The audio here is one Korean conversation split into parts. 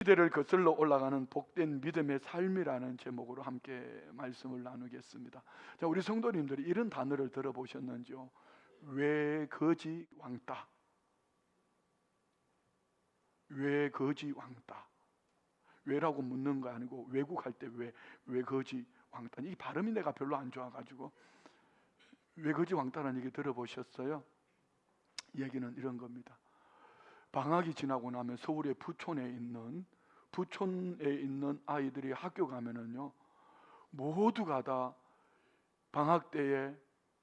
시대를 거슬러 올라가는 복된 믿음의 삶이라는 제목으로 함께 말씀을 나누겠습니다. 자, 우리 성도님들이 이런 단어를 들어보셨는지요? 외거지 왕따. 외거지 왕따. 왜라고 묻는 거 아니고 외국할 때 외거지 왕따. 이 발음이 내가 별로 안 좋아가지고 외거지 왕따라는 얘기 들어보셨어요? 얘기는 이런 겁니다. 방학이 지나고 나면 서울의 부촌에 있는 아이들이 학교 가면은요, 모두가 다 방학 때에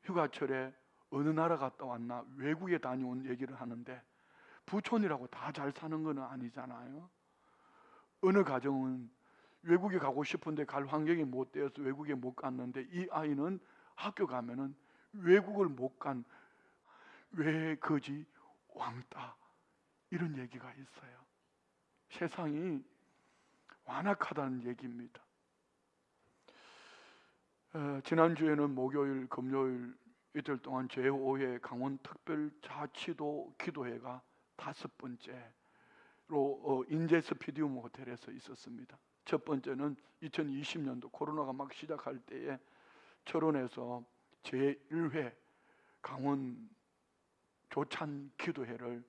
휴가철에 어느 나라 갔다 왔나 외국에 다녀온 얘기를 하는데, 부촌이라고 다 잘 사는 건 아니잖아요. 어느 가정은 외국에 가고 싶은데 갈 환경이 못 되어서 외국에 못 갔는데, 이 아이는 학교 가면은 외국을 못 간 외거지 왕따, 이런 얘기가 있어요. 세상이 완악하다는 얘기입니다. 지난주에는 목요일, 금요일 이틀 동안 제5회 강원 특별자치도 기도회가 5번째로 인제 스피디움 호텔에서 있었습니다. 첫 번째는 2020년도 코로나가 막 시작할 때에 철원에서 제1회 강원 조찬 기도회를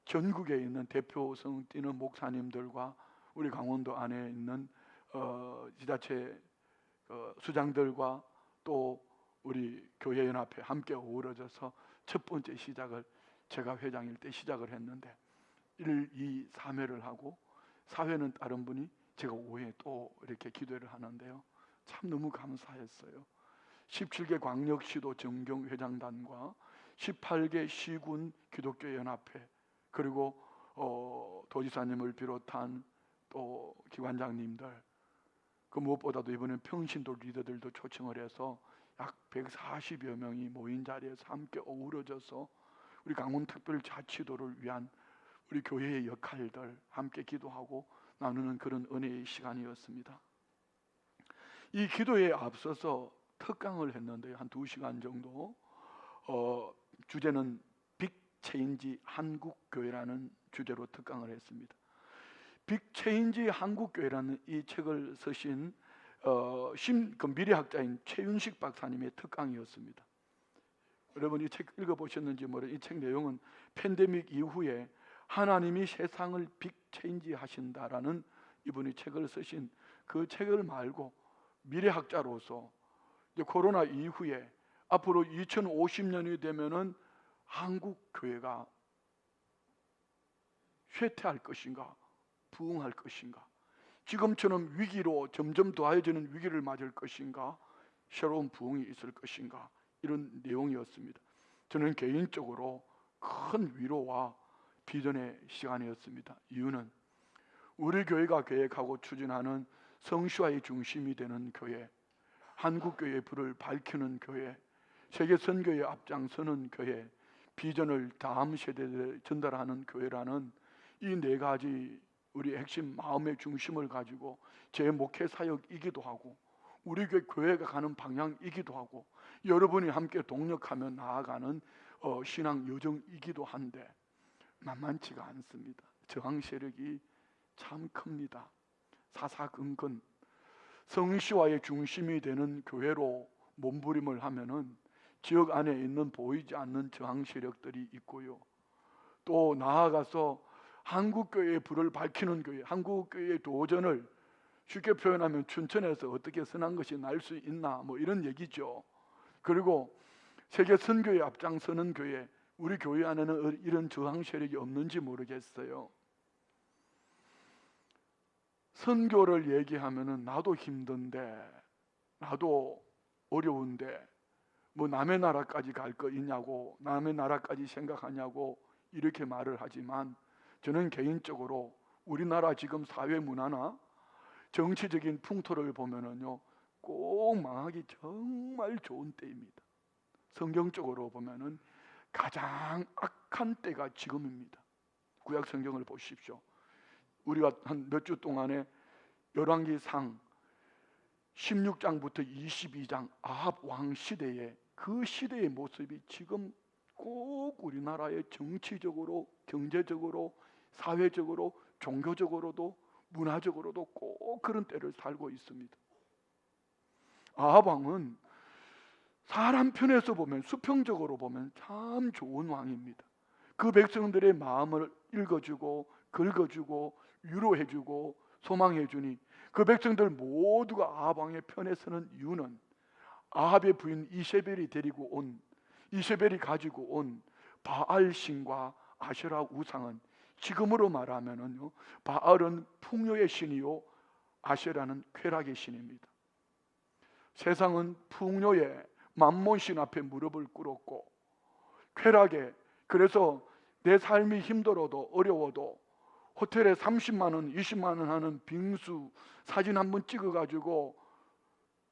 전국에 있는 대표성 뛰는 목사님들과 우리 강원도 안에 있는 지자체 수장들과 또 우리 교회연합회 함께 어우러져서 첫 번째 시작을 제가 회장일 때 시작을 했는데, 1, 2, 3회를 하고 4회는 다른 분이, 제가 5회 또 이렇게 기도회를 하는데요, 참 너무 감사했어요. 17개 광역시도 정경회장단과 18개 시군 기독교연합회, 그리고 도지사님을 비롯한 또 기관장님들, 그 무엇보다도 이번에 평신도 리더들도 초청을 해서 약 140여 명이 모인 자리에서 함께 어우러져서 우리 강원특별자치도를 위한 우리 교회의 역할들 함께 기도하고 나누는 그런 은혜의 시간이었습니다. 이 기도에 앞서서 특강을 했는데요, 한 2시간 정도. 주제는 빅체인지 한국교회라는 주제로 특강을 했습니다. 빅체인지 한국교회라는 이 책을 쓰신 미래학자인 최윤식 박사님의 특강이었습니다. 여러분 이 책 읽어보셨는지 모르겠는데, 이 책 내용은 팬데믹 이후에 하나님이 세상을 빅체인지 하신다라는 이분이 책을 쓰신 그 책을 말고, 미래학자로서 이제 코로나 이후에 앞으로 2050년이 되면은 한국 교회가 쇠퇴할 것인가, 부흥할 것인가, 지금처럼 위기로 점점 더해지는 위기를 맞을 것인가, 새로운 부흥이 있을 것인가, 이런 내용이었습니다. 저는 개인적으로 큰 위로와 비전의 시간이었습니다. 이유는 우리 교회가 계획하고 추진하는 성시화의 중심이 되는 교회, 한국교회의 불을 밝히는 교회, 세계 선교에 앞장서는 교회, 비전을 다음 세대에 전달하는 교회라는 이 4가지 우리 핵심 마음의 중심을 가지고 제 목회 사역이기도 하고, 우리 교회가 가는 방향이기도 하고, 여러분이 함께 동력하며 나아가는 신앙 여정이기도 한데, 만만치가 않습니다. 저항 세력이 참 큽니다. 사사건건 성시화의 중심이 되는 교회로 몸부림을 하면은 지역 안에 있는 보이지 않는 저항 세력들이 있고요, 또 나아가서 한국교회의 불을 밝히는 교회, 한국교회의 도전을 쉽게 표현하면 춘천에서 어떻게 선한 것이 날 수 있나, 뭐 이런 얘기죠. 그리고 세계 선교에 앞장서는 교회, 우리 교회 안에는 이런 저항 세력이 없는지 모르겠어요. 선교를 얘기하면은 나도 힘든데, 나도 어려운데 뭐 남의 나라까지 갈 거 있냐고, 남의 나라까지 생각하냐고 이렇게 말을 하지만, 저는 개인적으로 우리나라 지금 사회 문화나 정치적인 풍토를 보면은요, 꼭 망하기 정말 좋은 때입니다. 성경적으로 보면은 가장 악한 때가 지금입니다. 구약 성경을 보십시오. 우리가 한 몇 주 동안에 열왕기상 16장부터 22장 아합 왕 시대에, 그 시대의 모습이 지금 꼭 우리나라의 정치적으로, 경제적으로, 사회적으로, 종교적으로도 문화적으로도 꼭 그런 때를 살고 있습니다. 아합 왕은 사람 편에서 보면, 수평적으로 보면 참 좋은 왕입니다. 그 백성들의 마음을 읽어주고 긁어주고 위로해주고 소망해주니 그 백성들 모두가 아합 왕의 편에 서는 이유는 아합의 부인 이세벨이 이세벨이 가지고 온 바알 신과 아세라 우상은, 지금으로 말하면은요, 바알은 풍요의 신이요 아세라는 쾌락의 신입니다. 세상은 풍요의 만몬신 앞에 무릎을 꿇었고 쾌락에, 그래서 내 삶이 힘들어도 어려워도 호텔에 30만 원, 20만 원 하는 빙수 사진 한번 찍어가지고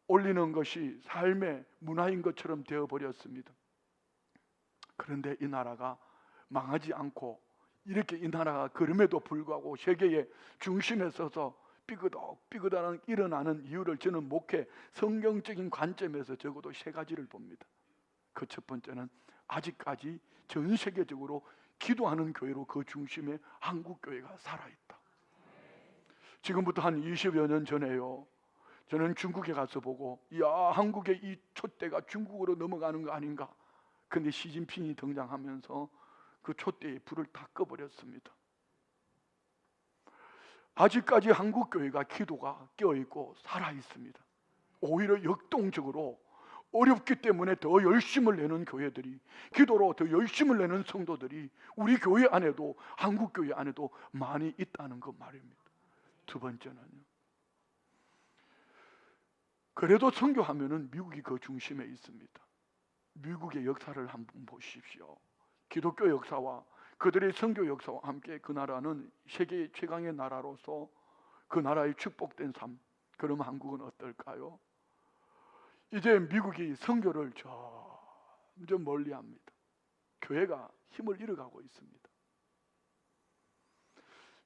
올리는 것이 삶의 문화인 것처럼 되어버렸습니다. 그런데 이 나라가 망하지 않고, 이렇게 이 나라가 그럼에도 불구하고 세계의 중심에 서서 삐그덕 일어나는 이유를 저는 목회 성경적인 관점에서 적어도 세 가지를 봅니다. 그 첫 번째는 아직까지 전 세계적으로 기도하는 교회로 그 중심에 한국교회가 살아있다. 지금부터 한 20여 년 전에요, 저는 중국에 가서 보고, 야, 한국의 이 촛대가 중국으로 넘어가는 거 아닌가. 근데 시진핑이 등장하면서 그 촛대에 불을 다 꺼버렸습니다. 아직까지 한국교회가 기도가 깨어있고 살아있습니다. 오히려 역동적으로 어렵기 때문에 더 열심을 내는 교회들이, 기도로 더 열심을 내는 성도들이 우리 교회 안에도, 한국교회 안에도 많이 있다는 것 말입니다. 두 번째는요, 그래도 선교하면은 미국이 그 중심에 있습니다. 미국의 역사를 한번 보십시오. 기독교 역사와 그들의 선교 역사와 함께 그 나라는 세계 최강의 나라로서 그 나라의 축복된 삶. 그럼 한국은 어떨까요? 이제 미국이 선교를 점점 멀리합니다. 교회가 힘을 잃어가고 있습니다.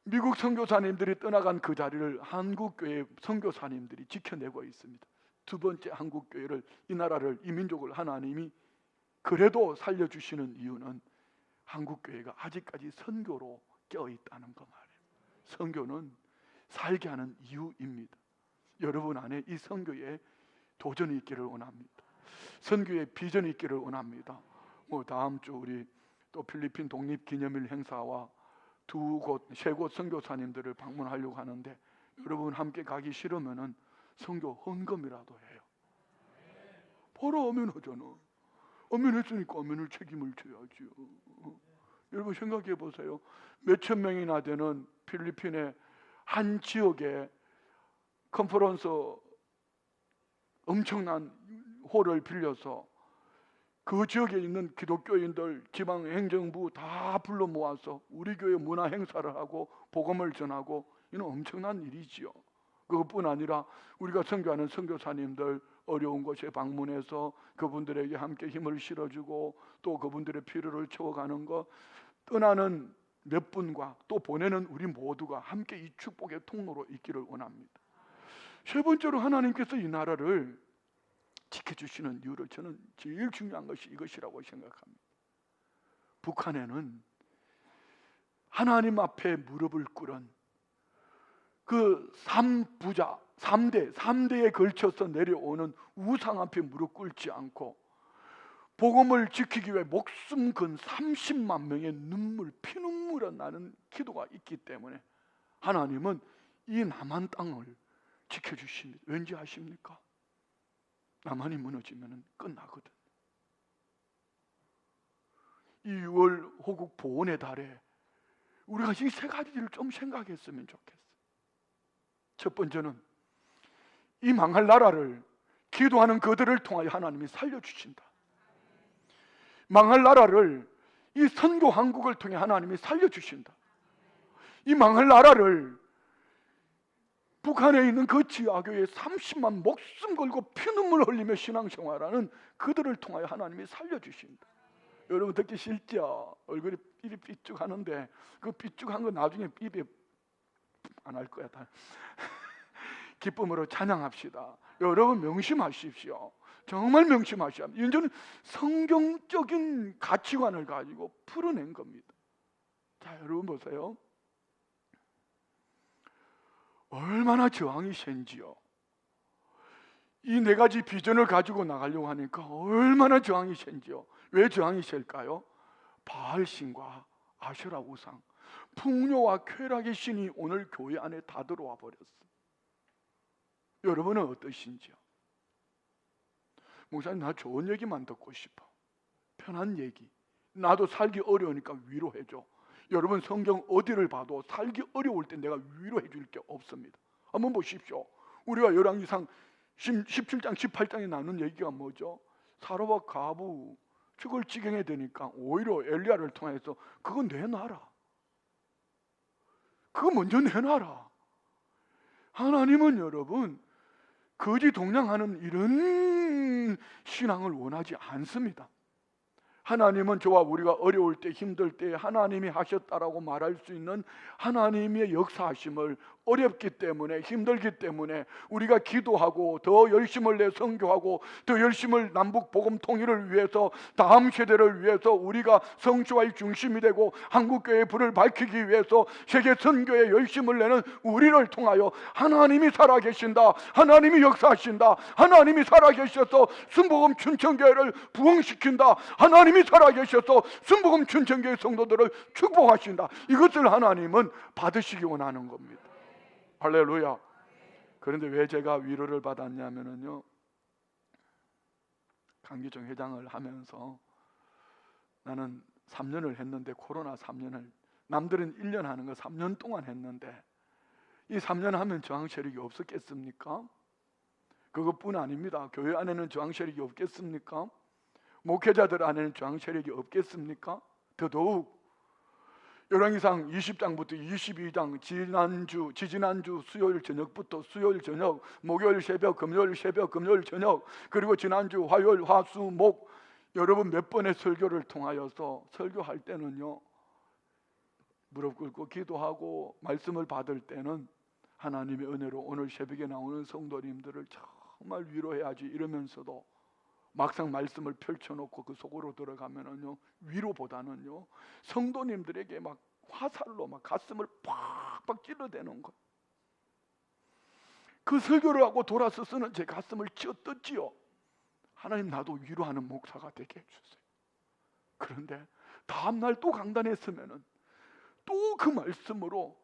미국 선교사님들이 떠나간 그 자리를 한국교회 선교사님들이 지켜내고 있습니다. 두 번째, 한국교회를, 이 나라를, 이 민족을 하나님이 그래도 살려주시는 이유는 한국교회가 아직까지 선교로 깨어있다는 것 말이에요. 선교는 살게 하는 이유입니다. 여러분 안에 이 선교에 도전이 있기를 원합니다. 선교에 비전이 있기를 원합니다. 다음 주 우리 또 필리핀 독립기념일 행사와 세 곳 선교사님들을 방문하려고 하는데, 여러분 함께 가기 싫으면은 선교 헌금이라도 해요. 보러 오면 하잖아. 오면 했으니까 오면을 책임을 져야죠. 여러분 생각해 보세요. 몇천 명이나 되는 필리핀의 한 지역에 컨퍼런스 엄청난 홀을 빌려서 그 지역에 있는 기독교인들, 지방 행정부 다 불러 모아서 우리 교회 문화 행사를 하고 복음을 전하고, 이는 엄청난 일이지요. 그것뿐 아니라 우리가 선교하는 선교사님들 어려운 곳에 방문해서 그분들에게 함께 힘을 실어주고 또 그분들의 필요를 채워가는 것, 떠나는 몇 분과 또 보내는 우리 모두가 함께 이 축복의 통로로 있기를 원합니다. 세 번째로, 하나님께서 이 나라를 지켜주시는 이유를 저는 제일 중요한 것이 이것이라고 생각합니다. 북한에는 하나님 앞에 무릎을 꿇은 그 3대에 걸쳐서 내려오는 우상 앞에 무릎 꿇지 않고 복음을 지키기 위해 목숨 건 30만 명의 피눈물이 나는 기도가 있기 때문에 하나님은 이 남한 땅을 지켜주십니다. 왠지 아십니까? 남한이 무너지면 끝나거든. 이 6월 호국 보훈의 달에 우리가 이 세 가지를 좀 생각했으면 좋겠어요. 첫 번째는 이 망할 나라를 기도하는 그들을 통하여 하나님이 살려주신다. 망할 나라를 이 선교 한국을 통해 하나님이 살려주신다. 이 망할 나라를 북한에 있는 그 지하교회 30만 목숨 걸고 피눈물 흘리며 신앙생활하는 그들을 통하여 하나님이 살려주신다. 여러분 듣기 싫죠? 얼굴이 입이 삐죽하는데 그 삐죽한 거 나중에 입에 안 할 거야. 다 기쁨으로 찬양합시다. 여러분 명심하십시오. 정말 명심하셔야 합니다. 이제는 성경적인 가치관을 가지고 풀어낸 겁니다. 자, 여러분 보세요. 얼마나 저항이 센지요. 이 네 가지 비전을 가지고 나가려고 하니까 얼마나 저항이 센지요. 왜 저항이 셀까요? 바알 신과 아세라 우상, 풍요와 쾌락의 신이 오늘 교회 안에 다 들어와 버렸어. 여러분은 어떠신지요? 목사님, 나 좋은 얘기만 듣고 싶어. 편한 얘기. 나도 살기 어려우니까 위로해줘. 여러분, 성경 어디를 봐도 살기 어려울 때 내가 위로해 줄 게 없습니다. 한번 보십시오. 우리가 열왕기상 17장 18장에 나눈 얘기가 뭐죠? 사로와 가부 죽을 지경에 되니까 오히려 엘리야를 통해서 그거 내놔라. 그거 먼저 내놔라. 하나님은 여러분 거지 동냥하는 이런 신앙을 원하지 않습니다. 하나님은 저와 우리가 어려울 때, 힘들 때 하나님이 하셨다라고 말할 수 있는 하나님의 역사하심을 어렵기 때문에, 힘들기 때문에 우리가 기도하고 더 열심을 내 선교하고 더 열심을 남북 복음 통일을 위해서, 다음 세대를 위해서 우리가 성취와의 중심이 되고 한국교회의 불을 밝히기 위해서 세계 선교에 열심을 내는 우리를 통하여 하나님이 살아계신다, 하나님이 역사하신다, 하나님이 살아계셔서 순복음 춘천교회를 부흥시킨다, 하나님이 살아계셔서 순복음 춘천교회 성도들을 축복하신다. 이것을 하나님은 받으시기 원하는 겁니다. 할렐루야. 그런데 왜 제가 위로를 받았냐면요, 강기정 회장을 하면서 나는 3년을 했는데, 코로나 3년을, 남들은 1년 하는 거 3년 동안 했는데 이 3년 하면 저항 세력이 없었겠습니까? 그것뿐 아닙니다. 교회 안에는 저항 세력이 없겠습니까? 목회자들 안에는 저항 세력이 없겠습니까? 더더욱 열왕기상 20장부터 22장, 지지난주 수요일 저녁부터 수요일 저녁, 목요일 새벽, 금요일 새벽, 금요일 저녁, 그리고 지난주 화요일, 화, 수, 목, 여러분 몇 번의 설교를 통하여서 설교할 때는요, 무릎 꿇고 기도하고 말씀을 받을 때는 하나님의 은혜로 오늘 새벽에 나오는 성도님들을 정말 위로해야지 이러면서도 막상 말씀을 펼쳐놓고 그 속으로 들어가면은요, 위로보다는요 성도님들에게 막 화살로 막 가슴을 팍팍 찔러대는 것. 그 설교를 하고 돌아서서는 제 가슴을 쥐어뜯지요. 하나님, 나도 위로하는 목사가 되게 해주세요. 그런데 다음날 또 강단에 서면은 또 그 말씀으로,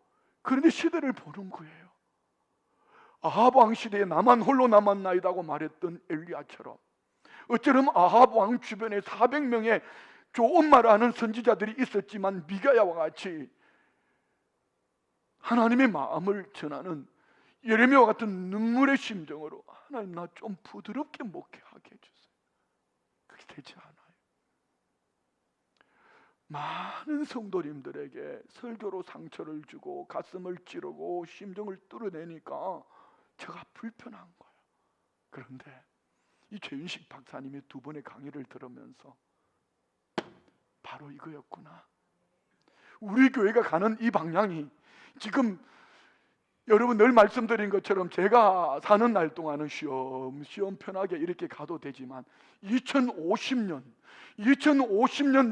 그런데 시대를 보는 거예요. 아합 왕 시대에 나만 홀로 남았나이다고 말했던 엘리야처럼, 어쩌면 아합 왕 주변에 400명의 좋은 말을 하는 선지자들이 있었지만 미가야와 같이 하나님의 마음을 전하는 예레미야와 같은 눈물의 심정으로, 하나님, 나 좀 부드럽게 목회하게 해주세요. 그게 되지 않아요. 많은 성도님들에게 설교로 상처를 주고 가슴을 찌르고 심정을 뚫어내니까 제가 불편한 거예요. 그런데 이 최윤식 박사님의 2번의 강의를 들으면서 바로 이거였구나. 우리 교회가 가는 이 방향이 지금 여러분 늘 말씀드린 것처럼 제가 사는 날 동안은 쉬엄쉬엄 편하게 이렇게 가도 되지만 2050년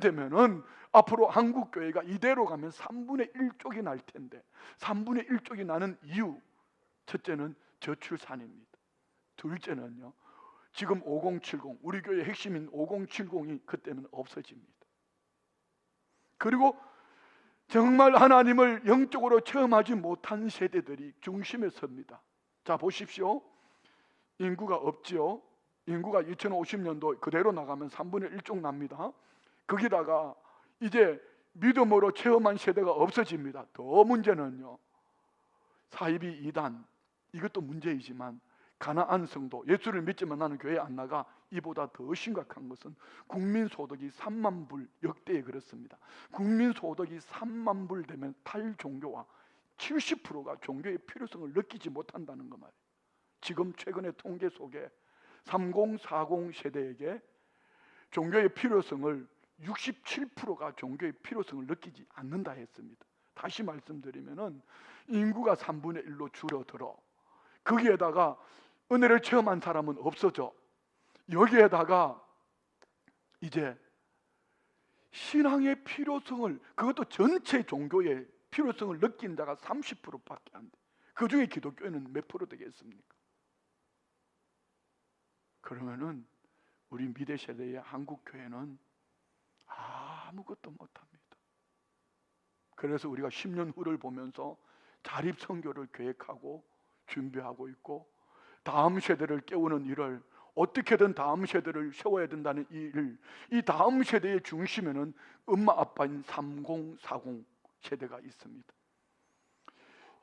되면은 앞으로 한국 교회가 이대로 가면 3분의 1쪽이 날 텐데, 3분의 1쪽이 나는 이유, 첫째는 저출산입니다. 둘째는요, 지금 5070, 우리 교회 핵심인 5070이 그때는 없어집니다. 그리고 정말 하나님을 영적으로 체험하지 못한 세대들이 중심에 섭니다. 자, 보십시오. 인구가 없죠. 인구가 2050년도 그대로 나가면 3분의 1쪽 납니다. 거기다가 이제 믿음으로 체험한 세대가 없어집니다. 더 문제는요, 사이비 이단, 이것도 문제이지만 가나안 성도, 예수를 믿지만 나는 교회 안 나가, 이보다 더 심각한 것은 국민소득이 3만 불, 역대에 그렇습니다. 국민소득이 3만 불 되면 탈종교와 70%가 종교의 필요성을 느끼지 못한다는 거 말이에요. 지금 최근의 통계 속에 30, 40 세대에게 종교의 필요성을 67%가 종교의 필요성을 느끼지 않는다 했습니다. 다시 말씀드리면은 인구가 3분의 1로 줄어들어. 거기에다가 은혜를 체험한 사람은 없어져. 여기에다가 이제 신앙의 필요성을, 그것도 전체 종교의 필요성을 느낀 자가 30%밖에 안 돼. 그 중에 기독교회는 몇 프로 되겠습니까? 그러면은 우리 미래 세대의 한국 교회는 아무것도 못합니다. 그래서 우리가 10년 후를 보면서 자립 선교를 계획하고 준비하고 있고, 다음 세대를 깨우는 일을 어떻게든 다음 세대를 세워야 된다는 이 다음 세대의 중심에는 엄마 아빠인 3040 세대가 있습니다.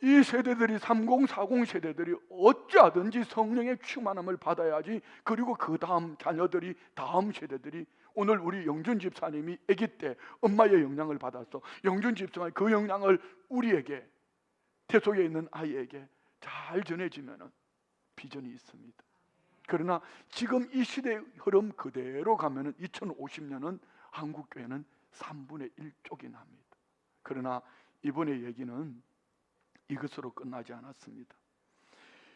이 세대들이 3040 세대들이 어찌하든지 성령의 충만함을 받아야지. 그리고 그 다음 자녀들이, 다음 세대들이, 오늘 우리 영준 집사님이 아기 때 엄마의 영향을 받아서 영준 집사가 그 영향을 우리에게, 태속에 있는 아이에게 잘 전해지면 비전이 있습니다. 그러나 지금 이 시대의 흐름 그대로 가면 2050년은 한국교회는 3분의 1쪽이 납니다. 그러나 이번의 얘기는 이것으로 끝나지 않았습니다.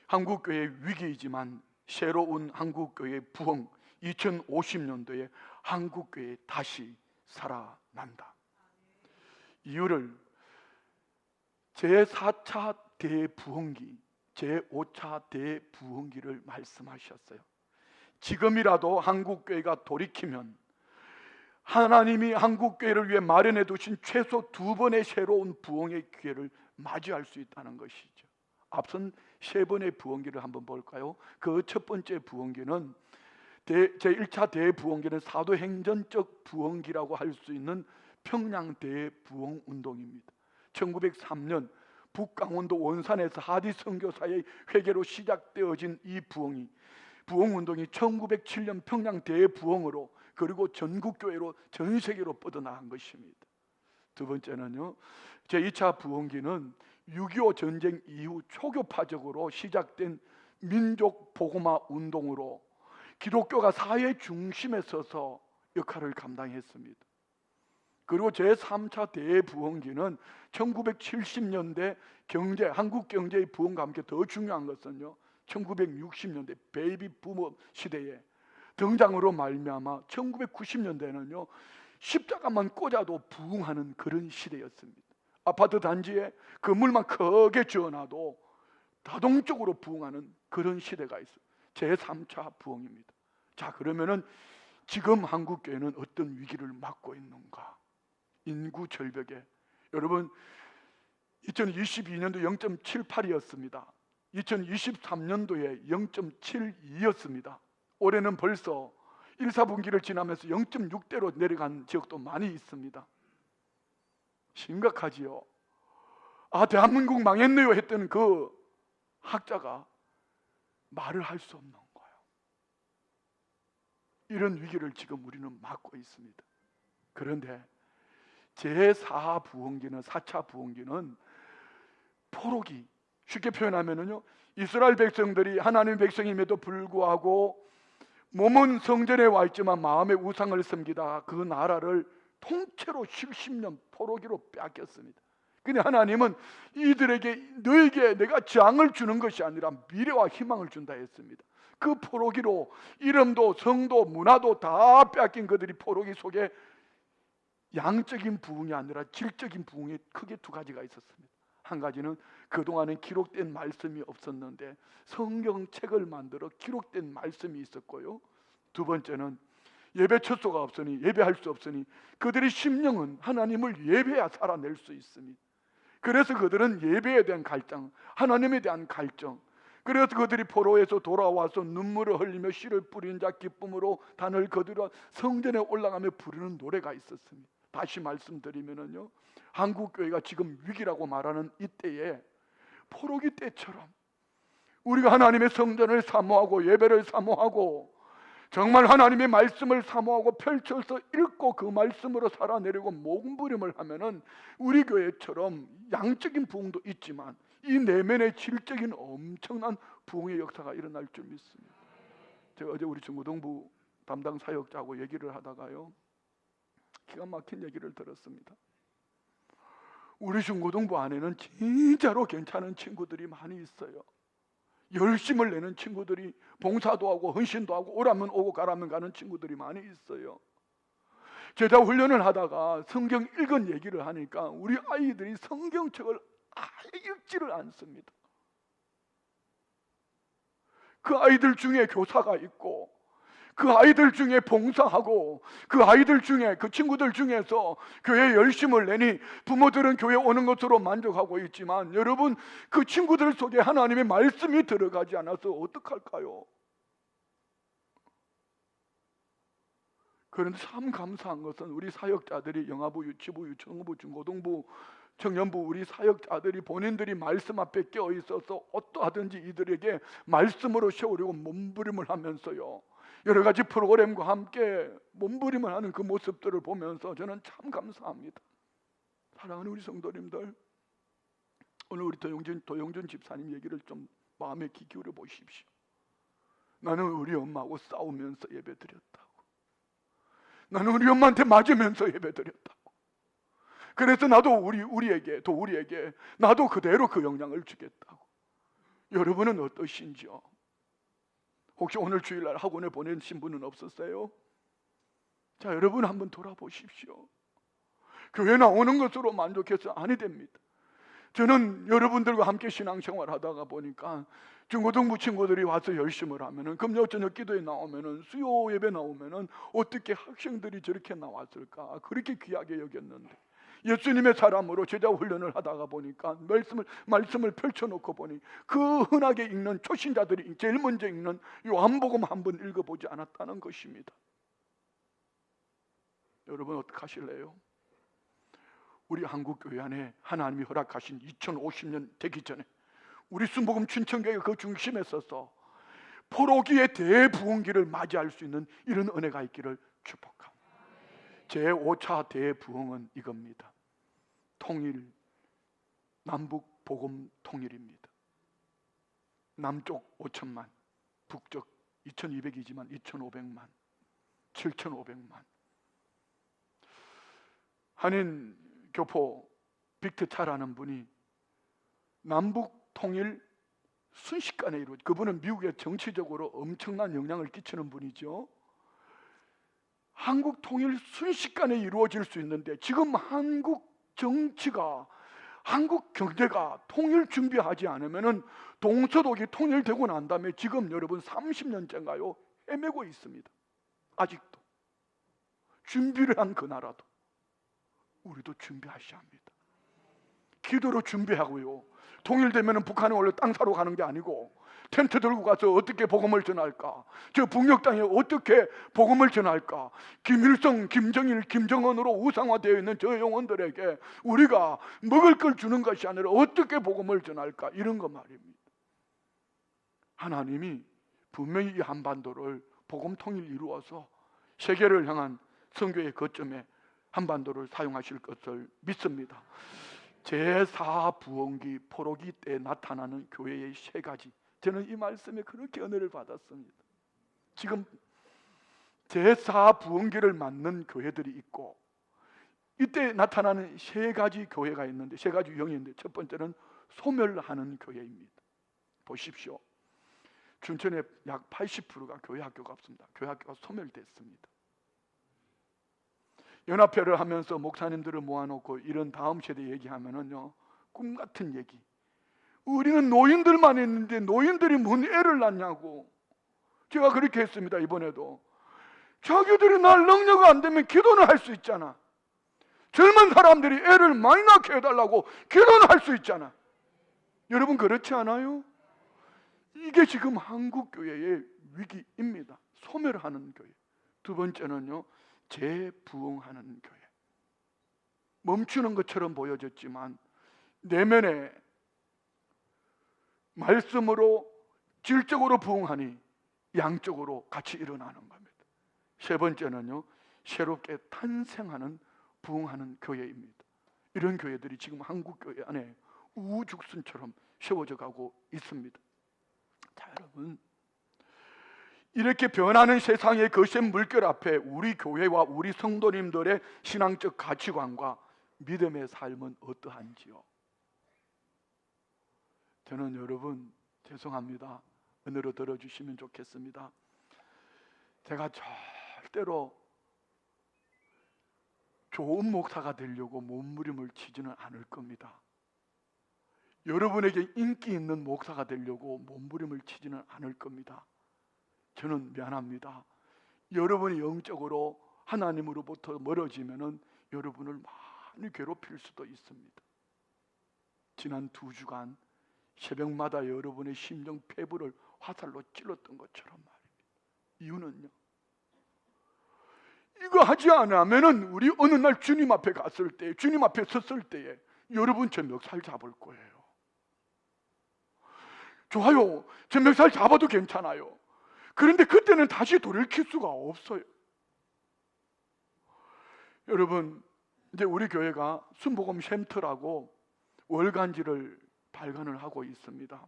한국교회의 위기이지만 새로운 한국교회의 부흥, 2050년도에 한국교회 다시 살아난다. 이유를 제4차 대부흥기, 제5차 대부흥기를 말씀하셨어요. 지금이라도 한국교회가 돌이키면 하나님이 한국교회를 위해 마련해 두신 최소 2번의 새로운 부흥의 기회를 맞이할 수 있다는 것이죠. 앞선 3번의 부흥기를 한번 볼까요? 그 첫 번째 부흥기는 제1차 대부흥기는 사도행전적 부흥기라고 할 수 있는 평양 대부흥운동입니다. 1903년 북강원도 원산에서 하디 선교사의 회개로 시작되어진 이 부흥운동이 1907년 평양 대부흥으로, 그리고 전국교회로, 전 세계로 뻗어나간 것입니다. 두 번째는요, 제2차 부흥기는 6.25 전쟁 이후 초교파적으로 시작된 민족 복음화 운동으로 기독교가 사회 중심에 서서 역할을 감당했습니다. 그리고 제3차 대부흥기는 1970년대 한국 경제의 부흥과 함께 더 중요한 것은요, 1960년대 베이비 부머 시대에 등장으로 말미암아 1990년대는요 십자가만 꽂아도 부흥하는 그런 시대였습니다. 아파트 단지에 건물만 크게 지어놔도 자동적으로 부흥하는 그런 시대가 있어요. 제3차 부흥입니다. 자, 그러면은 지금 한국교회는 어떤 위기를 맞고 있는가? 인구 절벽에, 여러분 2022년도 0.78이었습니다. 2023년도에 0.72였습니다. 올해는 벌써 1, 4분기를 지나면서 0.6대로 내려간 지역도 많이 있습니다. 심각하지요. 대한민국 망했네요 했던 그 학자가 말을 할 수 없는 거예요. 이런 위기를 지금 우리는 맞고 있습니다. 그런데 제4부흥기는, 4차 부흥기는 포로기, 쉽게 표현하면은요, 이스라엘 백성들이 하나님의 백성임에도 불구하고 몸은 성전에 와 있지만 마음의 우상을 섬기다가 그 나라를 통째로 70년 포로기로 빼앗겼습니다. 근데 하나님은 이들에게, 너에게 내가 재앙을 주는 것이 아니라 미래와 희망을 준다 했습니다. 그 포로기로 이름도 성도 문화도 다 빼앗긴 그들이 포로기 속에 양적인 부흥이 아니라 질적인 부흥이 크게 두 가지가 있었습니다. 한 가지는 그동안은 기록된 말씀이 없었는데 성경책을 만들어 기록된 말씀이 있었고요. 두 번째는 예배 처소가 없으니, 예배할 수 없으니 그들의 심령은 하나님을 예배해야 살아낼 수 있습니다. 그래서 그들은 예배에 대한 갈증, 하나님에 대한 갈증, 그래서 그들이 포로에서 돌아와서 눈물을 흘리며 씨를 뿌린 자 기쁨으로 단을 거두려 성전에 올라가며 부르는 노래가 있었습니다. 다시 말씀드리면은요, 한국교회가 지금 위기라고 말하는 이때에 포로기 때처럼 우리가 하나님의 성전을 사모하고 예배를 사모하고 정말 하나님의 말씀을 사모하고 펼쳐서 읽고 그 말씀으로 살아내려고 몸부림을 하면은 우리 교회처럼 양적인 부흥도 있지만 이 내면의 질적인 엄청난 부흥의 역사가 일어날 줄 믿습니다. 제가 어제 우리 중고등부 담당 사역자하고 얘기를 하다가요, 기가 막힌 얘기를 들었습니다. 우리 중고등부 안에는 진짜로 괜찮은 친구들이 많이 있어요. 열심을 내는 친구들이, 봉사도 하고 헌신도 하고 오라면 오고 가라면 가는 친구들이 많이 있어요. 제자 훈련을 하다가 성경 읽은 얘기를 하니까 우리 아이들이 성경책을 아예 읽지를 않습니다. 그 아이들 중에 교사가 있고, 그 아이들 중에 봉사하고, 그 아이들 중에, 그 친구들 중에서 교회에 열심을 내니 부모들은 교회 오는 것으로 만족하고 있지만, 여러분, 그 친구들 속에 하나님의 말씀이 들어가지 않아서 어떡할까요? 그런데 참 감사한 것은 우리 사역자들이 영아부, 유치부, 유초등부, 중고등부, 청년부 우리 사역자들이 본인들이 말씀 앞에 껴 있어서 어떠하든지 이들에게 말씀으로 세우려고 몸부림을 하면서요, 여러 가지 프로그램과 함께 몸부림을 하는 그 모습들을 보면서 저는 참 감사합니다. 사랑하는 우리 성도님들, 오늘 우리 도영준 집사님 얘기를 좀 마음에 귀 기울여 보십시오. 나는 우리 엄마하고 싸우면서 예배드렸다고. 나는 우리 엄마한테 맞으면서 예배드렸다고. 그래서 나도 우리에게 나도 그대로 그 영향을 주겠다고. 여러분은 어떠신지요? 혹시 오늘 주일날 학원에 보내신 분은 없었어요? 자, 여러분 한번 돌아보십시오. 교회 나오는 것으로 만족해서 아니 됩니다. 저는 여러분들과 함께 신앙생활 하다가 보니까 중고등부 친구들이 와서 열심을 하면은, 금요 저녁 기도에 나오면은, 수요 예배 나오면은 어떻게 학생들이 저렇게 나왔을까? 그렇게 귀하게 여겼는데, 예수님의 사람으로 제자 훈련을 하다가 보니까 말씀을 펼쳐놓고 보니 그 흔하게 읽는 초신자들이 제일 먼저 읽는 요한복음 한번 읽어보지 않았다는 것입니다. 여러분 어떡하실래요? 우리 한국교회 안에 하나님이 허락하신 2050년 되기 전에 우리 순복음 춘천교회 그 중심에 서서 포로기의 대부흥기를 맞이할 수 있는 이런 은혜가 있기를 축복합니다. 제5차 대부흥은 이겁니다. 통일, 남북 복음 통일입니다. 남쪽 5천만, 북쪽 2200이지만 2500만, 7500만. 한인 교포 빅트차라는 분이 남북 통일 순식간에 이루어져, 그분은 미국에 정치적으로 엄청난 영향을 끼치는 분이죠. 한국 통일 순식간에 이루어질 수 있는데, 지금 한국 정치가, 한국 경제가 통일 준비하지 않으면은 동서독이 통일되고 난 다음에 지금 여러분 30년째인가요? 헤매고 있습니다. 아직도 준비를 한 그 나라도 우리도 준비하셔야 합니다. 기도로 준비하고요. 통일되면 북한에 원래 땅 사러 가는 게 아니고 텐트 들고 가서 어떻게 복음을 전할까? 저 북녘 땅에 어떻게 복음을 전할까? 김일성, 김정일, 김정은으로 우상화되어 있는 저 영혼들에게 우리가 먹을 걸 주는 것이 아니라 어떻게 복음을 전할까? 이런 거 말입니다. 하나님이 분명히 이 한반도를 복음 통일 이루어서 세계를 향한 선교의 거점에 한반도를 사용하실 것을 믿습니다. 제4부흥기 포로기 때 나타나는 교회의 세 가지, 저는 이 말씀에 그렇게 은혜를 받았습니다. 지금 제4부흥기를 맞는 교회들이 있고, 이때 나타나는 세 가지 교회가 있는데, 세 가지 유형이 있는데, 첫 번째는 소멸하는 교회입니다. 보십시오. 춘천에 약 80%가 교회 학교가 없습니다. 교회 학교가 소멸됐습니다. 연합회를 하면서 목사님들을 모아놓고 이런 다음 세대 얘기하면은요, 꿈 같은 얘기. 우리는 노인들만 있는데 노인들이 뭔 애를 낳냐고. 제가 그렇게 했습니다. 이번에도 자기들이 날 능력 안 되면 기도는 할 수 있잖아. 젊은 사람들이 애를 많이 낳게 해달라고 기도는 할 수 있잖아. 여러분 그렇지 않아요? 이게 지금 한국 교회의 위기입니다. 소멸하는 교회. 두 번째는요, 재부흥하는 교회. 멈추는 것처럼 보여졌지만 내면에 말씀으로 질적으로 부흥하니 양적으로 같이 일어나는 겁니다. 세 번째는요, 새롭게 탄생하는 부흥하는 교회입니다. 이런 교회들이 지금 한국 교회 안에 우후죽순처럼 세워져 가고 있습니다. 자, 여러분, 이렇게 변하는 세상의 거센 물결 앞에 우리 교회와 우리 성도님들의 신앙적 가치관과 믿음의 삶은 어떠한지요? 저는 여러분 죄송합니다. 은혜로 들어주시면 좋겠습니다. 제가 절대로 좋은 목사가 되려고 몸부림을 치지는 않을 겁니다. 여러분에게 인기 있는 목사가 되려고 몸부림을 치지는 않을 겁니다. 저는 미안합니다. 여러분이 영적으로 하나님으로부터 멀어지면은 여러분을 많이 괴롭힐 수도 있습니다. 지난 2주간 새벽마다 여러분의 심정 폐부를 화살로 찔렀던 것처럼 말입니다. 이유는요, 이거 하지 않으면은 우리 어느 날 주님 앞에 갔을 때, 주님 앞에 섰을 때에 여러분 저 멱살 잡을 거예요. 좋아요, 저 멱살 잡아도 괜찮아요. 그런데 그때는 다시 돌이킬 수가 없어요. 여러분, 이제 우리 교회가 순복음 샘터라고 월간지를 발간을 하고 있습니다.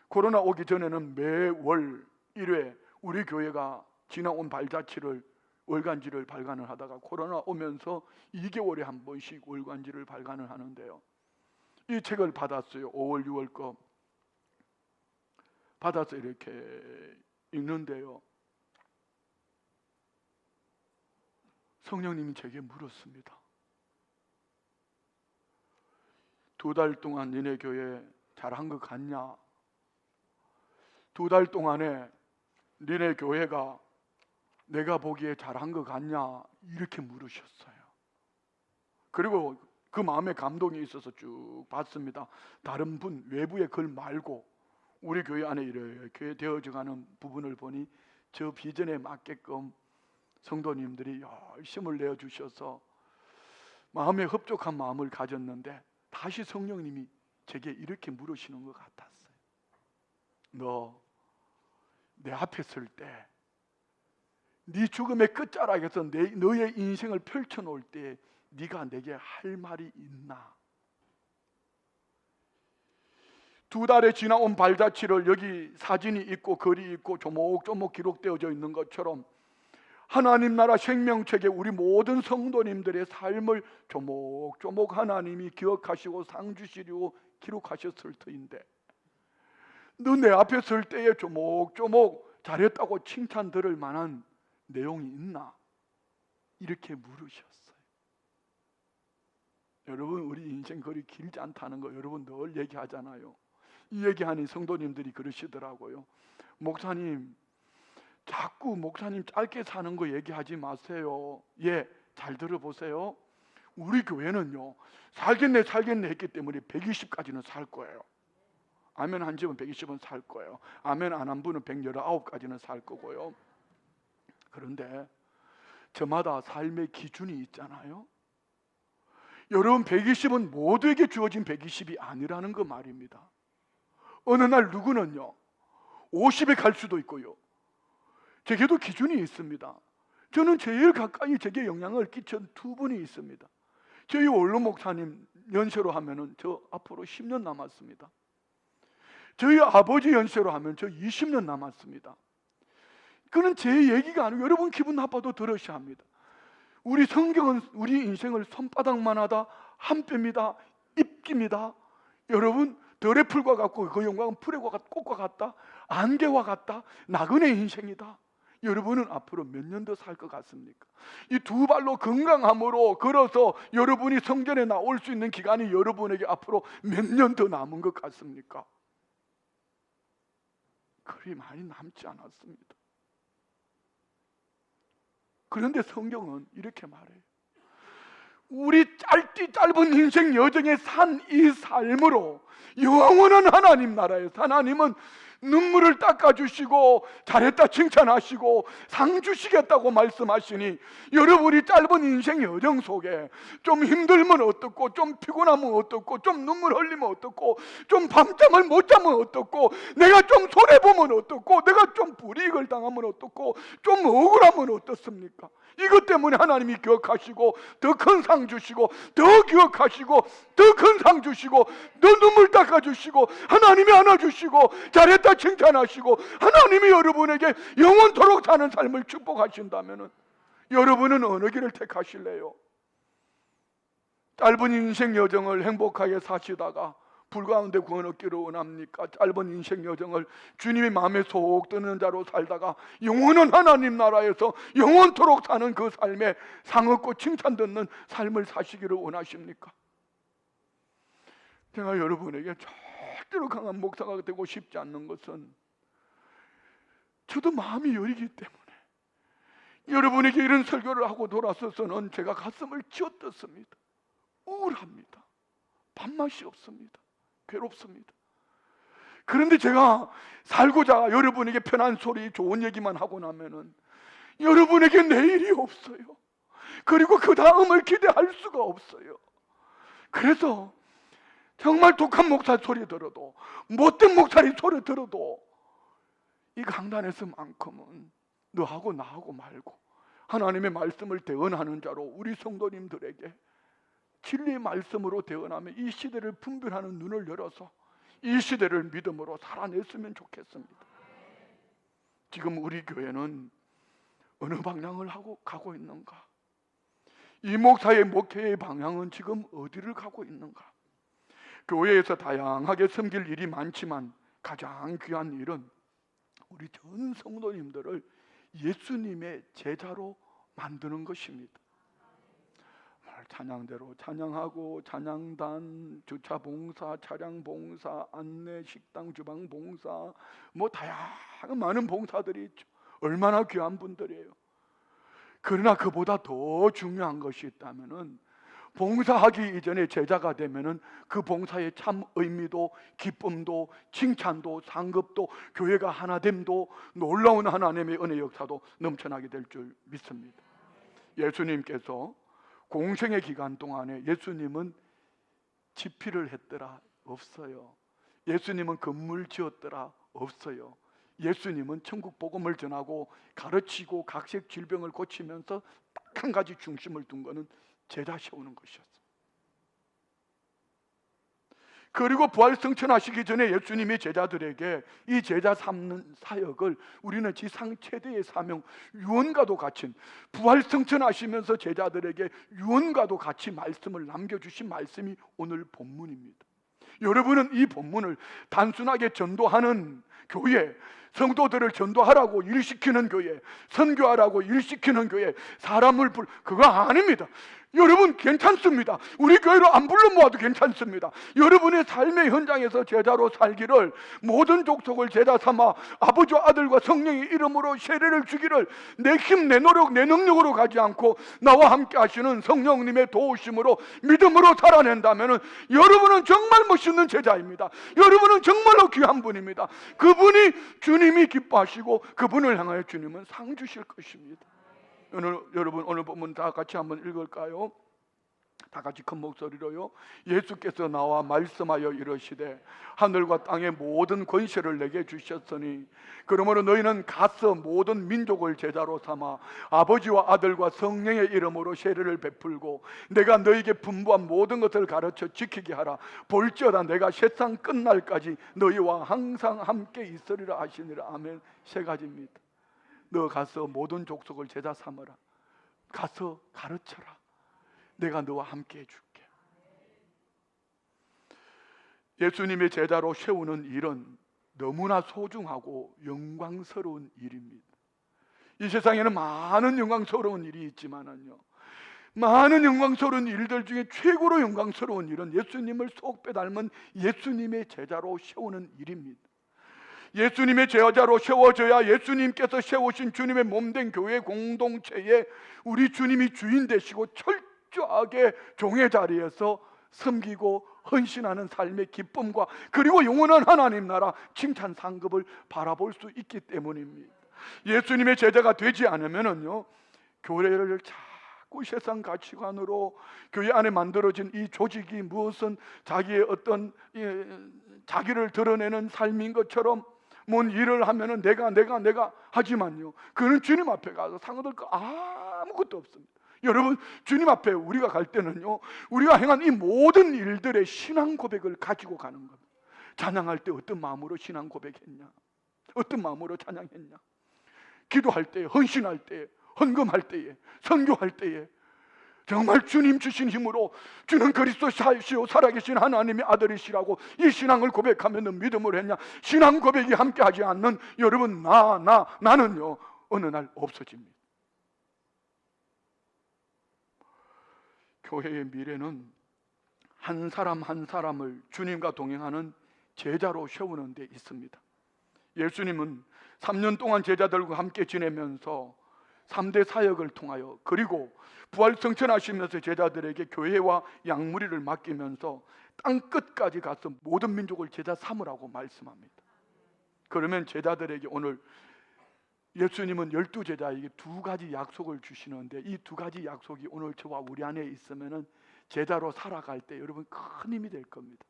코로나 오기 전에는 매월 1회 우리 교회가 지나온 발자취를 월간지를 발간을 하다가 코로나 오면서 2개월에 한 번씩 월간지를 발간을 하는데요, 이 책을 받았어요. 5월 6월 거 받아서 이렇게 읽는데요, 성령님이 제게 물었습니다. 2달 동안 니네 교회 잘한 것 같냐? 2달 동안에 니네 교회가 내가 보기에 잘한 것 같냐? 이렇게 물으셨어요. 그리고 그 마음에 감동이 있어서 쭉 봤습니다. 다른 분 외부의 글 말고 우리 교회 안에 이렇게 되어져가는 부분을 보니 저 비전에 맞게끔 성도님들이 열심을 내어주셔서 마음에 흡족한 마음을 가졌는데, 다시 성령님이 제게 이렇게 물으시는 것 같았어요. 너 내 앞에 설 때, 네 죽음의 끝자락에서 너의 인생을 펼쳐놓을 때 네가 내게 할 말이 있나? 2달에 지나온 발자취를 여기 사진이 있고 글이 있고 조목조목 기록되어져 있는 것처럼 하나님 나라 생명책에 우리 모든 성도님들의 삶을 조목조목 하나님이 기억하시고 상 주시려고 기록하셨을 터인데, 너 내 앞에 설 때에 조목조목 잘했다고 칭찬 들을 만한 내용이 있나? 이렇게 물으셨어요. 여러분, 우리 인생 그리 길지 않다는 거 여러분 늘 얘기하잖아요. 이 얘기하니 성도님들이 그러시더라고요. 목사님, 자꾸 목사님 짧게 사는 거 얘기하지 마세요. 예, 잘 들어보세요. 우리 교회는요, 살겠네 했기 때문에 120까지는 살 거예요. 아멘 한 집은 120은 살 거예요. 아멘 안 한 분은 119까지는 살 거고요. 그런데 저마다 삶의 기준이 있잖아요. 여러분, 120은 모두에게 주어진 120이 아니라는 거 말입니다. 어느 날 누구는요 50에 갈 수도 있고요. 제게도 기준이 있습니다. 저는 제일 가까이 제게 영향을 끼친 2분이 있습니다. 저희 원로 목사님 연세로 하면은 저 앞으로 10년 남았습니다. 저희 아버지 연세로 하면 저 20년 남았습니다. 그는 제 얘기가 아니고 여러분 기분 나빠도 들으셔야 합니다. 우리 성경은 우리 인생을 손바닥만 하다 한 뼘이다 입깁니다. 여러분, 들의 풀과 같고 그 영광은 풀의 꽃과 같다, 안개와 같다, 나그네 인생이다. 여러분은 앞으로 몇 년 더 살 것 같습니까? 이 2발로 건강함으로 걸어서 여러분이 성전에 나올 수 있는 기간이 여러분에게 앞으로 몇 년 더 남은 것 같습니까? 그리 많이 남지 않았습니다. 그런데 성경은 이렇게 말해요. 우리 짧은 인생 여정에 산 이 삶으로 영원한 하나님 나라에서 하나님은 눈물을 닦아주시고 잘했다 칭찬하시고 상 주시겠다고 말씀하시니, 여러분이 짧은 인생 여정 속에 좀 힘들면 어떻고, 좀 피곤하면 어떻고, 좀 눈물 흘리면 어떻고, 좀 밤잠을 못 자면 어떻고, 내가 좀 손해보면 어떻고, 내가 좀 불이익을 당하면 어떻고, 좀 억울하면 어떻습니까? 이것 때문에 하나님이 기억하시고 더 큰 상 주시고, 더 기억하시고 더 큰 상 주시고, 더 눈물 닦아주시고, 하나님이 안아주시고 잘했다 칭찬하시고, 하나님이 여러분에게 영원토록 사는 삶을 축복하신다면 여러분은 어느 길을 택하실래요? 짧은 인생 여정을 행복하게 사시다가 불 가운데 구원 얻기를 원합니까? 짧은 인생 여정을 주님의 마음에 속 드는 자로 살다가 영원한 하나님 나라에서 영원토록 사는 그 삶에 상 얻고 칭찬 듣는 삶을 사시기를 원하십니까? 제가 여러분에게 절대로 강한 목사가 되고 싶지 않는 것은 저도 마음이 여리기 때문에 여러분에게 이런 설교를 하고 돌아서서는 제가 가슴을 쥐어뜯습니다. 우울합니다. 밥맛이 없습니다. 괴롭습니다. 그런데 제가 살고자 여러분에게 편한 소리, 좋은 얘기만 하고 나면은 여러분에게 내일이 없어요. 그리고 그 다음을 기대할 수가 없어요. 그래서 정말 독한 목사 소리 들어도, 못된 목사리 소리 들어도 이 강단에서만큼은 너하고 나하고 말고 하나님의 말씀을 대언하는 자로 우리 성도님들에게 진리의 말씀으로 대언하며 이 시대를 분별하는 눈을 열어서 이 시대를 믿음으로 살아냈으면 좋겠습니다. 지금 우리 교회는 어느 방향을 하고 가고 있는가? 이 목사의 목회의 방향은 지금 어디를 가고 있는가? 교회에서 다양하게 섬길 일이 많지만 가장 귀한 일은 우리 전 성도님들을 예수님의 제자로 만드는 것입니다. 찬양대로 찬양하고 찬양단, 주차봉사, 차량봉사, 안내, 식당, 주방봉사, 뭐 다양한 많은 봉사들이 있죠. 얼마나 귀한 분들이에요. 그러나 그보다 더 중요한 것이 있다면은 봉사하기 이전에 제자가 되면은 그 봉사의 참 의미도 기쁨도 칭찬도 상급도 교회가 하나됨도 놀라운 하나님의 은혜 역사도 넘쳐나게 될 줄 믿습니다. 예수님께서 공생의 기간 동안에 예수님은 집필을 했더라? 없어요. 예수님은 건물 지었더라? 없어요. 예수님은 천국 복음을 전하고 가르치고 각색 질병을 고치면서 딱 한 가지 중심을 둔 것은 제자 세우는 것이었어요. 그리고 부활 승천하시기 전에 예수님이 제자들에게 이 제자 삼는 사역을 우리는 지상 최대의 사명, 유언과도 같이 부활 승천하시면서 제자들에게 유언과도 같이 말씀을 남겨주신 말씀이 오늘 본문입니다. 여러분은 이 본문을 단순하게 전도하는 교회, 성도들을 전도하라고 일시키는 교회, 선교하라고 일시키는 교회, 사람을 그거 아닙니다. 여러분 괜찮습니다. 우리 교회로 안 불러 모아도 괜찮습니다. 여러분의 삶의 현장에서 제자로 살기를, 모든 족속을 제자 삼아 아버지와 아들과 성령의 이름으로 세례를 주기를 내 힘, 내 노력, 내 능력으로 가지 않고 나와 함께 하시는 성령님의 도우심으로 믿음으로 살아낸다면 여러분은 정말 멋있는 제자입니다. 여러분은 정말로 귀한 분입니다. 그분이 주님이 기뻐하시고 그분을 향하여 주님은 상 주실 것입니다. 여러분 오늘 본문 다 같이 한번 읽을까요? 다 같이 큰 목소리로요. 예수께서 나와 말씀하여 이르시되 하늘과 땅의 모든 권세를 내게 주셨으니 그러므로 너희는 가서 모든 민족을 제자로 삼아 아버지와 아들과 성령의 이름으로 세례를 베풀고 내가 너희에게 분부한 모든 것을 가르쳐 지키게 하라. 볼지어다 내가 세상 끝날까지 너희와 항상 함께 있으리라 하시니라. 아멘. 세 가지입니다. 너 가서 모든 족속을 제자 삼으라. 가서 가르쳐라. 내가 너와 함께 해줄게. 예수님의 제자로 세우는 일은 너무나 소중하고 영광스러운 일입니다. 이 세상에는 많은 영광스러운 일이 있지만은요, 많은 영광스러운 일들 중에 최고로 영광스러운 일은 예수님을 쏙 빼닮은 예수님의 제자로 세우는 일입니다. 예수님의 제자로 세워져야 예수님께서 세우신 주님의 몸된 교회 공동체에 우리 주님이 주인 되시고 철저하게 종의 자리에서 섬기고 헌신하는 삶의 기쁨과 그리고 영원한 하나님 나라 칭찬 상급을 바라볼 수 있기 때문입니다. 예수님의 제자가 되지 않으면은요, 교회를 자꾸 세상 가치관으로 교회 안에 만들어진 이 조직이 무엇은 자기의 어떤 자기를 드러내는 삶인 것처럼 뭔 일을 하면은 내가 하지만요, 그는 주님 앞에 가서 상 얻을 거 아무것도 없습니다. 여러분, 주님 앞에 우리가 갈 때는요, 우리가 행한 이 모든 일들의 신앙 고백을 가지고 가는 겁니다. 찬양할 때 어떤 마음으로 신앙 고백했냐, 어떤 마음으로 찬양했냐, 기도할 때, 헌신할 때, 헌금할 때에, 선교할 때에 정말 주님 주신 힘으로 주는 그리스도시요 살아계신 하나님의 아들이시라고 이 신앙을 고백하면 믿음으로 했냐? 신앙 고백이 함께하지 않는 여러분, 나는요 어느 날 없어집니다. 교회의 미래는 한 사람 한 사람을 주님과 동행하는 제자로 세우는 데 있습니다. 예수님은 3년 동안 제자들과 함께 지내면서 3대 사역을 통하여, 그리고 부활 승천하시면서 제자들에게 교회와 양무리를 맡기면서 땅 끝까지 가서 모든 민족을 제자 삼으라고 말씀합니다. 그러면 제자들에게 오늘 예수님은 12제자에게 2가지 약속을 주시는데, 이 2가지 약속이 오늘 저와 우리 안에 있으면은 제자로 살아갈 때 여러분 큰 힘이 될 겁니다.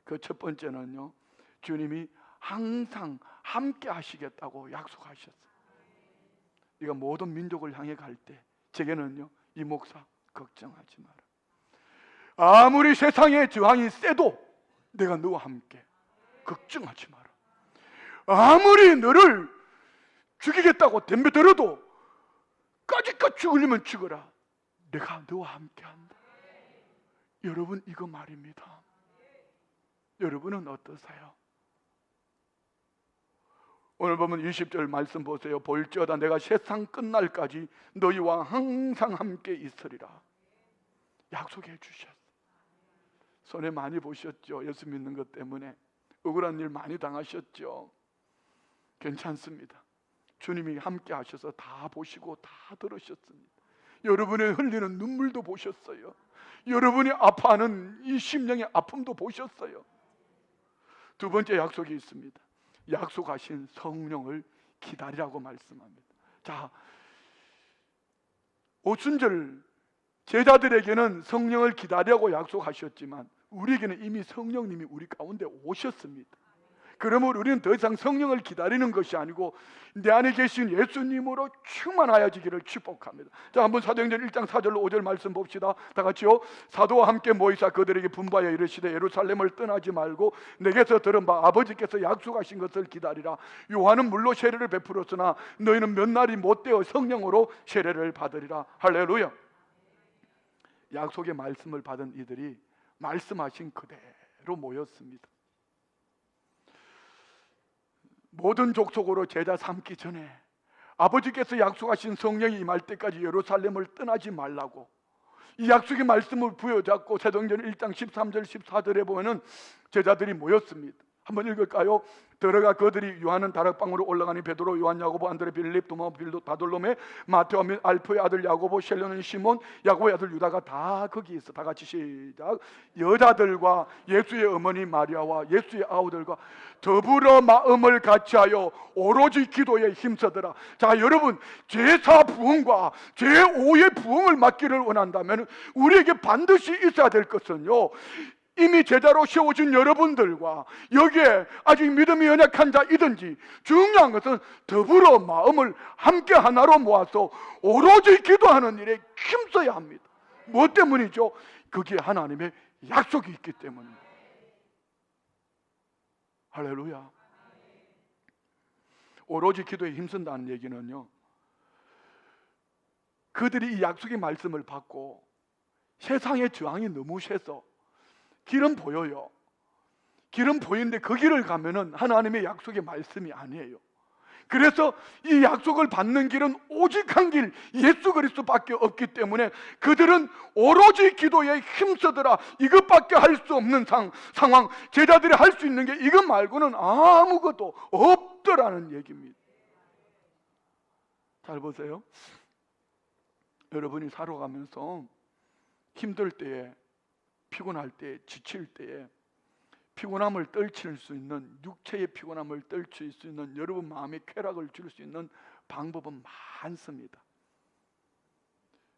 그 첫 번째는요, 주님이 항상 함께 하시겠다고 약속하셨어요. 네가 모든 민족을 향해 갈 때 제게는요, 이 목사 걱정하지 마라. 아무리 세상의 저항이 세도 내가 너와 함께, 걱정하지 마라. 아무리 너를 죽이겠다고 덤벼들어도 까짓것 죽으려면 죽어라. 내가 너와 함께 한다. 여러분, 이거 말입니다. 여러분은 어떠세요? 오늘 보면 20절 말씀 보세요. 볼지어다 내가 세상 끝날까지 너희와 항상 함께 있으리라. 약속해 주셨어요. 손해 많이 보셨죠? 예수 믿는 것 때문에 억울한 일 많이 당하셨죠? 괜찮습니다. 주님이 함께 하셔서 다 보시고 다 들으셨습니다. 여러분의 흘리는 눈물도 보셨어요. 여러분이 아파하는 이 심령의 아픔도 보셨어요. 두 번째 약속이 있습니다. 약속하신 성령을 기다리라고 말씀합니다. 자, 오순절 제자들에게는 성령을 기다리라고 약속하셨지만 우리에게는 이미 성령님이 우리 가운데 오셨습니다. 그러므로 우리는 더 이상 성령을 기다리는 것이 아니고 내 안에 계신 예수님으로 충만하여지기를 축복합니다. 자, 한번 사도행전 1장 4절로 5절 말씀 봅시다. 다 같이요. 사도와 함께 모이사 그들에게 분부하여 이르시되 예루살렘을 떠나지 말고 내게서 들은 바 아버지께서 약속하신 것을 기다리라. 요한은 물로 세례를 베풀었으나 너희는 몇 날이 못되어 성령으로 세례를 받으리라. 할렐루야. 약속의 말씀을 받은 이들이 말씀하신 그대로 모였습니다. 모든 족속으로 제자 삼기 전에 아버지께서 약속하신 성령이 임할 때까지 예루살렘을 떠나지 말라고 이 약속의 말씀을 부여잡고 사도행전 1장 13절 14절에 보면은 제자들이 모였습니다. 한번 읽을까요? 들어가 그들이 요한은 다락방으로 올라가니 베드로, 요한, 야고보, 안드레, 빌립, 도마, 빌도, 바돌로메, 마테오, 알프의 아들 야고보, 셀로는 시몬, 야고보의 아들 유다가 다 거기 있어. 다 같이 시작. 여자들과 예수의 어머니 마리아와 예수의 아우들과 더불어 마음을 같이하여 오로지 기도에 힘쓰더라. 자, 여러분, 제4 부흥과 제5의 부흥을 맡기를 원한다면 우리에게 반드시 있어야 될 것은요, 이미 제자로 세워진 여러분들과 여기에 아직 믿음이 연약한 자이든지 중요한 것은 더불어 마음을 함께 하나로 모아서 오로지 기도하는 일에 힘써야 합니다. 무엇 때문이죠? 그게 하나님의 약속이 있기 때문입니다. 할렐루야. 오로지 기도에 힘쓴다는 얘기는요, 그들이 이 약속의 말씀을 받고 세상의 저항이 너무 세서 길은 보여요. 길은 보이는데 그 길을 가면은 하나님의 약속의 말씀이 아니에요. 그래서 이 약속을 받는 길은 오직 한 길, 예수 그리스도밖에 없기 때문에 그들은 오로지 기도에 힘쓰더라. 이것밖에 할 수 없는 상황, 제자들이 할 수 있는 게 이것 말고는 아무것도 없더라는 얘기입니다. 잘 보세요. 여러분이 살아가면서 힘들 때에, 피곤할 때, 지칠 때에 피곤함을 떨칠 수 있는, 육체의 피곤함을 떨칠 수 있는, 여러분 마음에 쾌락을 줄 수 있는 방법은 많습니다.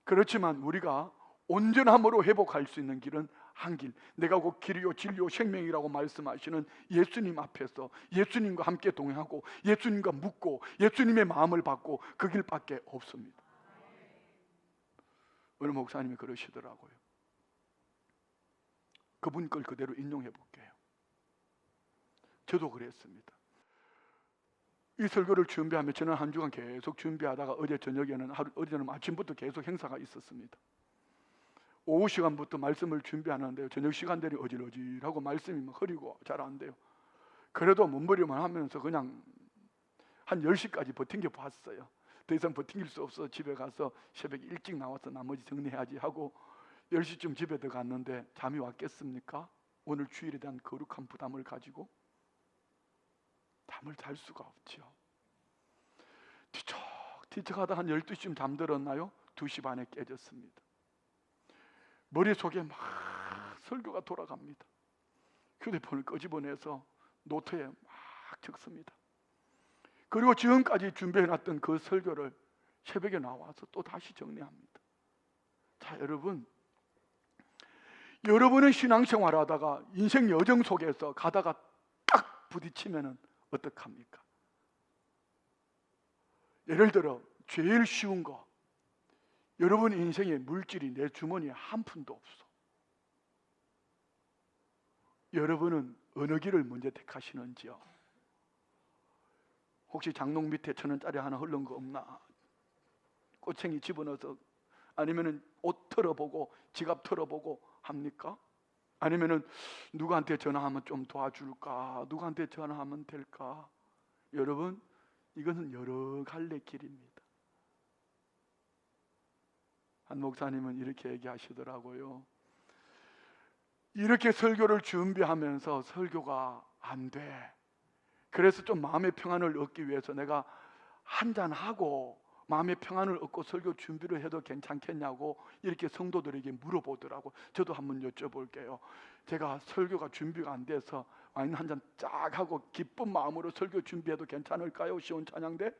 그렇지만 우리가 온전함으로 회복할 수 있는 길은 한 길, 내가 곧 길이요 진리요 생명이라고 말씀하시는 예수님 앞에서 예수님과 함께 동행하고 예수님과 묻고 예수님의 마음을 받고 그 길밖에 없습니다. 오늘 목사님이 그러시더라고요. 그분 걸 그대로 인용해 볼게요. 저도 그랬습니다. 이 설교를 준비하며 저는 한 주간 계속 준비하다가 어제 저녁에는 어제는 아침부터 계속 행사가 있었습니다. 오후 시간부터 말씀을 준비하는데요, 저녁 시간 되니 어질어질하고 말씀이 막 흐리고 잘 안 돼요. 그래도 몸부림만 하면서 그냥 한 10시까지 버틴겨 봤어요. 더 이상 버팅길 수 없어 집에 가서 새벽 일찍 나와서 나머지 정리해야지 하고 10시쯤 집에 들어갔는데 잠이 왔겠습니까? 오늘 주일에 대한 거룩한 부담을 가지고 잠을 잘 수가 없죠. 뒤척하다 한 12시쯤 잠들었나요? 2시 반에 깨졌습니다. 머릿속에 막 설교가 돌아갑니다. 휴대폰을 끄집어내서 노트에 막 적습니다. 그리고 지금까지 준비해놨던 그 설교를 새벽에 나와서 또 다시 정리합니다. 자, 여러분은 신앙생활 하다가 인생 여정 속에서 가다가 딱 부딪히면 어떡합니까? 예를 들어 제일 쉬운 거, 여러분 인생에 물질이 내 주머니에 한 푼도 없어. 여러분은 어느 길을 먼저 택하시는지요? 혹시 장롱 밑에 1,000원짜리 하나 흐른 거 없나? 꼬챙이 집어넣어서, 아니면은 옷 털어보고 지갑 털어보고 합니까? 아니면은 누구한테 전화하면 좀 도와줄까? 누구한테 전화하면 될까? 여러분, 이것은 여러 갈래 길입니다. 한 목사님은 이렇게 얘기하시더라고요. 이렇게 설교를 준비하면서 설교가 안 돼. 그래서 좀 마음의 평안을 얻기 위해서 내가 한잔하고 마음의 평안을 얻고 설교 준비를 해도 괜찮겠냐고 이렇게 성도들에게 물어보더라고. 저도 한번 여쭤볼게요. 제가 설교가 준비가 안 돼서 와인 한 잔 쫙 하고 기쁜 마음으로 설교 준비해도 괜찮을까요? 시온 찬양대?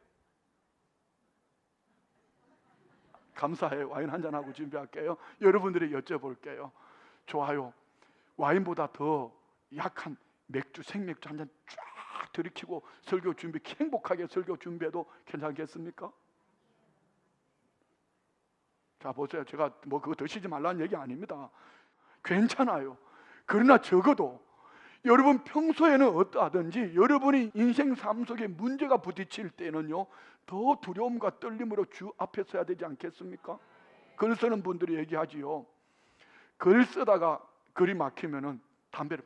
감사해요. 와인 한 잔 하고 준비할게요. 여러분들이 여쭤볼게요. 좋아요. 와인보다 더 약한 맥주, 생맥주 한 잔 쫙 들이키고 설교 준비, 행복하게 설교 준비해도 괜찮겠습니까? 자, 보세요. 제가 뭐 그거 드시지 말라는 얘기 아닙니다. 괜찮아요. 그러나 적어도 여러분 평소에는 어떠하든지 여러분이 인생 삶 속에 문제가 부딪힐 때는요, 더 두려움과 떨림으로 주 앞에 서야 되지 않겠습니까? 글 쓰는 분들이 얘기하지요. 글 쓰다가 글이 막히면은 담배를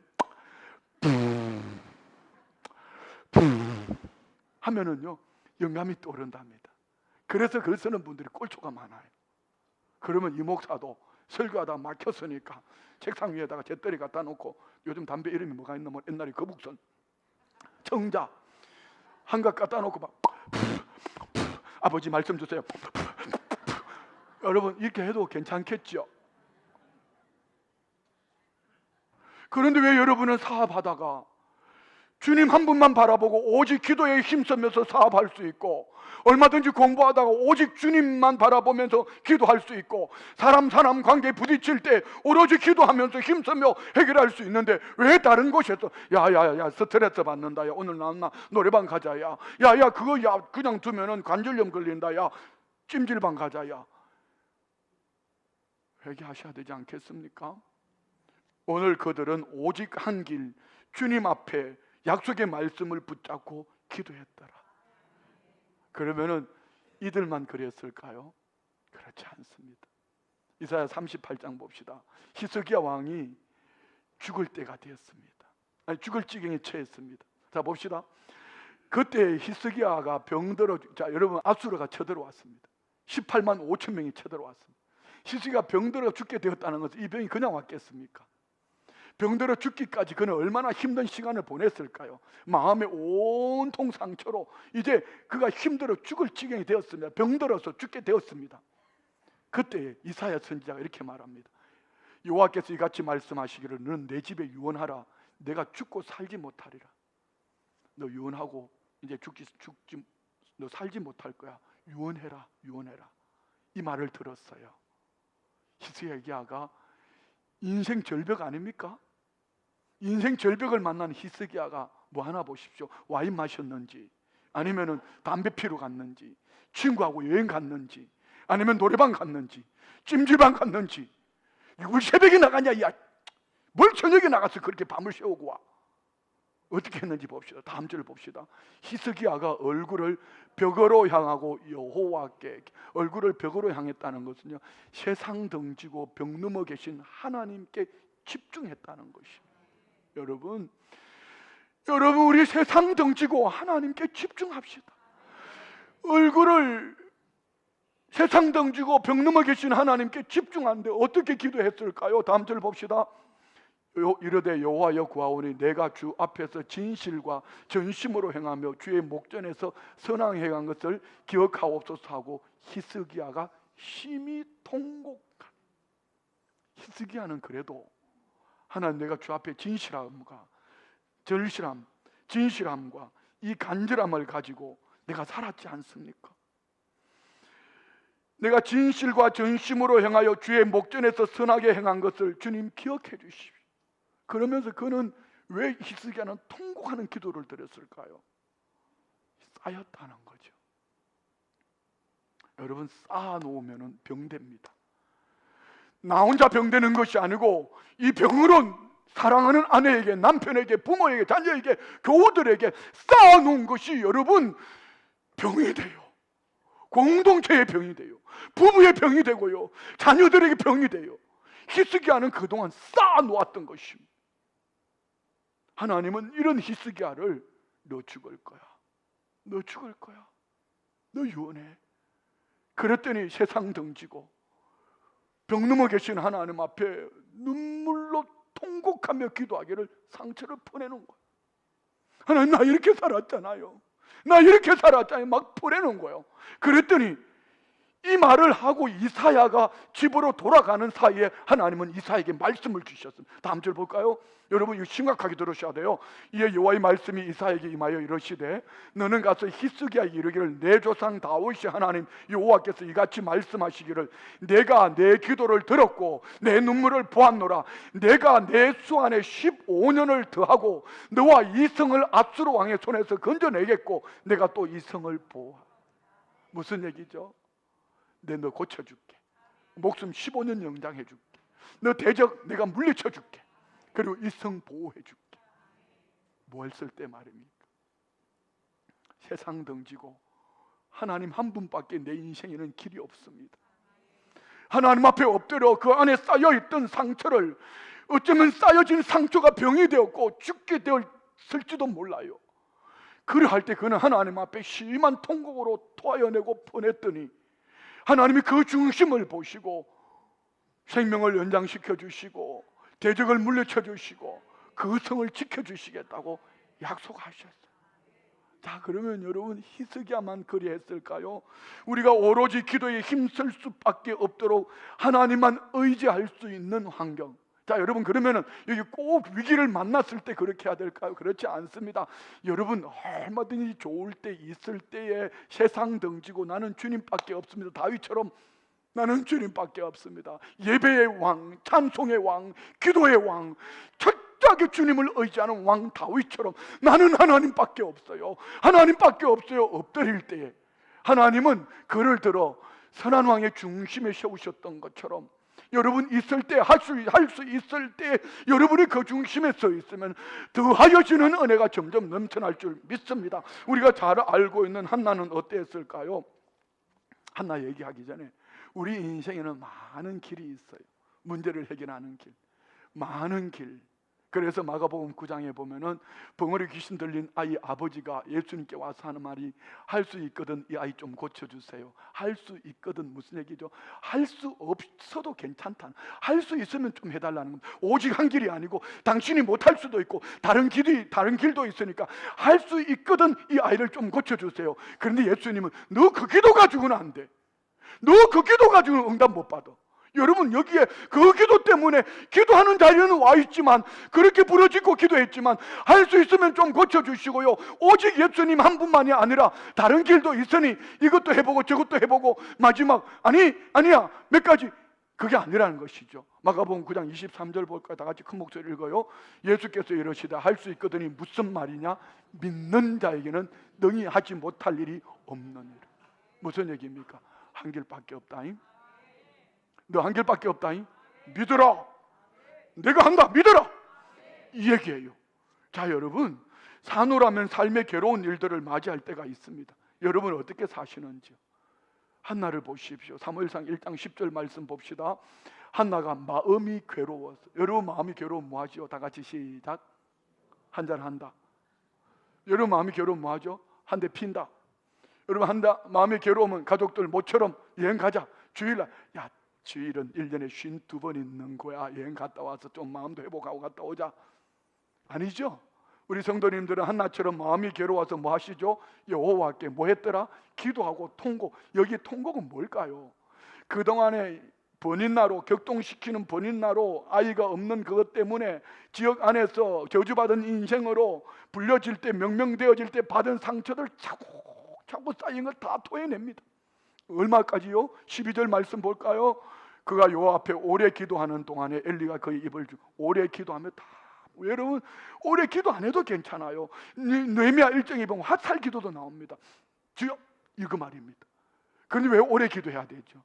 하면은요, 영감이 떠오른답니다. 그래서 글 쓰는 분들이 꼴초가 많아요. 그러면 이 목사도 설교하다가 막혔으니까 책상 위에다가 재떨이 갖다 놓고, 요즘 담배 이름이 뭐가 있나, 뭐 옛날에 거북선, 청자 한각 갖다 놓고 막 아버지 말씀 주세요. 여러분, 이렇게 해도 괜찮겠죠? 그런데 왜 여러분은 사업하다가 주님 한 분만 바라보고 오직 기도에 힘쓰면서 사업할 수 있고, 얼마든지 공부하다가 오직 주님만 바라보면서 기도할 수 있고, 사람 관계에 부딪힐 때 오로지 기도하면서 힘쓰며 해결할 수 있는데, 왜 다른 곳에서 야야야 스트레스 받는다, 야 오늘 나 노래방 가자, 야야 그거 그냥 두면은 관절염 걸린다, 야 찜질방 가자, 야 회개하셔야 되지 않겠습니까? 오늘 그들은 오직 한 길, 주님 앞에 약속의 말씀을 붙잡고 기도했더라. 그러면은 이들만 그랬을까요? 그렇지 않습니다. 이사야 38장 봅시다. 히스기야 왕이 죽을 때가 되었습니다. 죽을 지경에 처했습니다. 자, 봅시다. 그때 히스기야가 병들어, 자 여러분, 아수르가 쳐들어왔습니다. 18만 5천 명이 쳐들어왔습니다. 히스기야가 병들어 죽게 되었다는 것은 이 병이 그냥 왔겠습니까? 병들어 죽기까지 그는 얼마나 힘든 시간을 보냈을까요? 마음의 온통 상처로 이제 그가 힘들어 죽을 지경이 되었습니다. 병들어서 죽게 되었습니다. 그때 이사야 선지자가 이렇게 말합니다. 여호와께서 이같이 말씀하시기를, 너는 내 집에 유언하라. 내가 죽고 살지 못하리라. 너 유언하고 이제 죽지 너 살지 못할 거야. 유언해라. 이 말을 들었어요. 히스기야가 인생 절벽 아닙니까? 인생 절벽을 만난 히스기야가 뭐 하나 보십시오. 와인 마셨는지, 아니면은 담배 피러 갔는지, 친구하고 여행 갔는지, 아니면 노래방 갔는지, 찜질방 갔는지, 이걸 새벽에 나가냐, 야, 뭘 저녁에 나가서 그렇게 밤을 새우고 와. 어떻게 했는지 봅시다. 다음 절을 봅시다. 히스기야가 얼굴을 벽으로 향하고 여호와께, 얼굴을 벽으로 향했다는 것은요, 세상 등지고 벽 넘어 계신 하나님께 집중했다는 것입니다. 여러분 우리 세상 등지고 하나님께 집중합시다. 얼굴을 세상 덩지고 병 넘어 계신 하나님께 집중하는데 어떻게 기도했을까요? 다음 절 봅시다. 이르되 여호와여 구하오니 내가 주 앞에서 진실과 전심으로 행하며 주의 목전에서 선한 행한 것을 기억하옵소서 하고 히스기야가 심히 통곡한. 히스기야는 그래도 하나님, 내가 주 앞에 진실함과 절실함, 진실함과 이 간절함을 가지고 내가 살았지 않습니까? 내가 진실과 전심으로 행하여 주의 목전에서 선하게 행한 것을 주님 기억해 주십시오. 그러면서 그는 왜 히스기야는 통곡하는 기도를 드렸을까요? 쌓였다는 거죠. 여러분, 쌓아놓으면 병됩니다. 나 혼자 병되는 것이 아니고 이 병으로 사랑하는 아내에게, 남편에게, 부모에게, 자녀에게, 교우들에게 쌓아놓은 것이 여러분 병이 돼요. 공동체의 병이 돼요. 부부의 병이 되고요. 자녀들에게 병이 돼요. 히스기야는 그동안 쌓아놓았던 것입니다. 하나님은 이런 히스기야를 너 죽을 거야. 너 죽을 거야. 너 유언해. 그랬더니 세상 덩지고 병 넘어 계신 하나님 앞에 눈물로 통곡하며 기도하기를 상처를 퍼내는 거예요. 하나님, 나 이렇게 살았잖아요. 나 이렇게 살았잖아요. 막 퍼내는 거예요. 그랬더니 이 말을 하고 이사야가 집으로 돌아가는 사이에 하나님은 이사야에게 말씀을 주셨습니다. 다음 절 볼까요? 여러분, 이거 심각하게 들으셔야 돼요. 이에 여호와의 말씀이 이사야에게 임하여 이르시되 너는 가서 히스기야에게 이르기를 내 조상 다윗이 하나님 여호와께서 이같이 말씀하시기를 내가 내 기도를 들었고 내 눈물을 보았노라. 내가 내 수 안에 15년을 더하고 너와 이 성을 앗수르 왕의 손에서 건져내겠고 내가 또 이 성을 보호하라. 무슨 얘기죠? 너 고쳐줄게. 목숨 15년 연장해줄게. 너 대적 내가 물리쳐줄게. 그리고 이 성 보호해줄게. 뭐 했을 때 말입니까? 세상 덩지고 하나님 한 분밖에 내 인생에는 길이 없습니다. 하나님 앞에 엎드려 그 안에 쌓여있던 상처를, 어쩌면 쌓여진 상처가 병이 되었고 죽게 되었을지도 몰라요. 그러할 때 그는 하나님 앞에 심한 통곡으로 토하여내고 보냈더니 하나님이 그 중심을 보시고 생명을 연장시켜 주시고 대적을 물리쳐 주시고 그 성을 지켜주시겠다고 약속하셨어요. 자, 그러면 여러분, 히스기야만 그리했을까요? 우리가 오로지 기도에 힘쓸 수밖에 없도록 하나님만 의지할 수 있는 환경. 자, 여러분, 그러면은 여기 꼭 위기를 만났을 때 그렇게 해야 될까요? 그렇지 않습니다. 여러분, 얼마든지 좋을 때 있을 때에 세상 덩지고 나는 주님밖에 없습니다. 다윗처럼 나는 주님밖에 없습니다. 예배의 왕, 찬송의 왕, 기도의 왕, 철저하게 주님을 의지하는 왕 다윗처럼 나는 하나님밖에 없어요. 하나님밖에 없어요. 엎드릴 때에 하나님은 그를 들어 선한 왕의 중심에 세우셨던 것처럼 여러분 있을 때 할 수 있을 때 여러분이 그 중심에 서 있으면 더하여지는 은혜가 점점 넘쳐날 줄 믿습니다. 우리가 잘 알고 있는 한나는 어땠을까요? 한나 얘기하기 전에 우리 인생에는 많은 길이 있어요. 문제를 해결하는 길, 많은 길. 그래서 마가복음 9장에 보면은 벙어리 귀신 들린 아이 아버지가 예수님께 와서 하는 말이 할 수 있거든 이 아이 좀 고쳐주세요. 할 수 있거든 무슨 얘기죠? 할 수 없어도 괜찮다. 할 수 있으면 좀 해달라는 겁니다. 오직 한 길이 아니고 당신이 못할 수도 있고 다른 길도 있으니까 할 수 있거든 이 아이를 좀 고쳐주세요. 그런데 예수님은 너 그 기도 가지고는 안 돼. 너 그 기도 가지고는 응답 못 받아. 여러분, 여기에 그 기도 때문에 기도하는 자리에는 와 있지만 그렇게 부르짖고 기도했지만 할 수 있으면 좀 고쳐주시고요, 오직 예수님 한 분만이 아니라 다른 길도 있으니 이것도 해보고 저것도 해보고 마지막 아니야 몇 가지, 그게 아니라는 것이죠. 마가복음 9장 23절 볼까요? 다 같이 큰 목소리로 읽어요. 예수께서 이러시다 할 수 있거든이 무슨 말이냐? 믿는 자에게는 능히 하지 못할 일이 없느니라. 무슨 얘기입니까? 한 길밖에 없다잉. 너 한 길밖에 없다잉. 믿어라. 내가 한다. 믿어라. 이 얘기예요. 자, 여러분, 사노라면 삶의 괴로운 일들을 맞이할 때가 있습니다. 여러분 어떻게 사시는지요? 한나를 보십시오. 사무엘상 1장 10절 말씀 봅시다. 한나가 마음이 괴로워서. 여러분 마음이 괴로우면 뭐하죠? 다 같이 시작. 한잔 한다. 여러분 마음이 괴로우면 뭐하죠? 한 대 핀다. 여러분 한다 마음이 괴로우면 가족들 모처럼 여행 가자. 주일날 야 주일은 1년에 52번 있는 거야. 여행 갔다 와서 좀 마음도 회복하고 갔다 오자. 아니죠. 우리 성도님들은 한나처럼 마음이 괴로워서 뭐 하시죠? 여호와께 뭐 했더라? 기도하고 통곡. 여기 통곡은 뭘까요? 그동안에 번인나로 격동시키는 번인나로 아이가 없는 그것 때문에 지역 안에서 저주받은 인생으로 불려질 때 명명되어질 때 받은 상처들 차곡차곡 쌓인 걸 다 토해냅니다. 얼마까지요? 12절 말씀 볼까요? 그가 여호와 앞에 오래 기도하는 동안에 엘리가 그의 입을 주고 오래 기도하며 다 여러분 오래 기도 안 해도 괜찮아요. 느헤미야 1장에 보면 화살 기도도 나옵니다. 주여 이거 말입니다. 그런데 왜 오래 기도해야 되죠?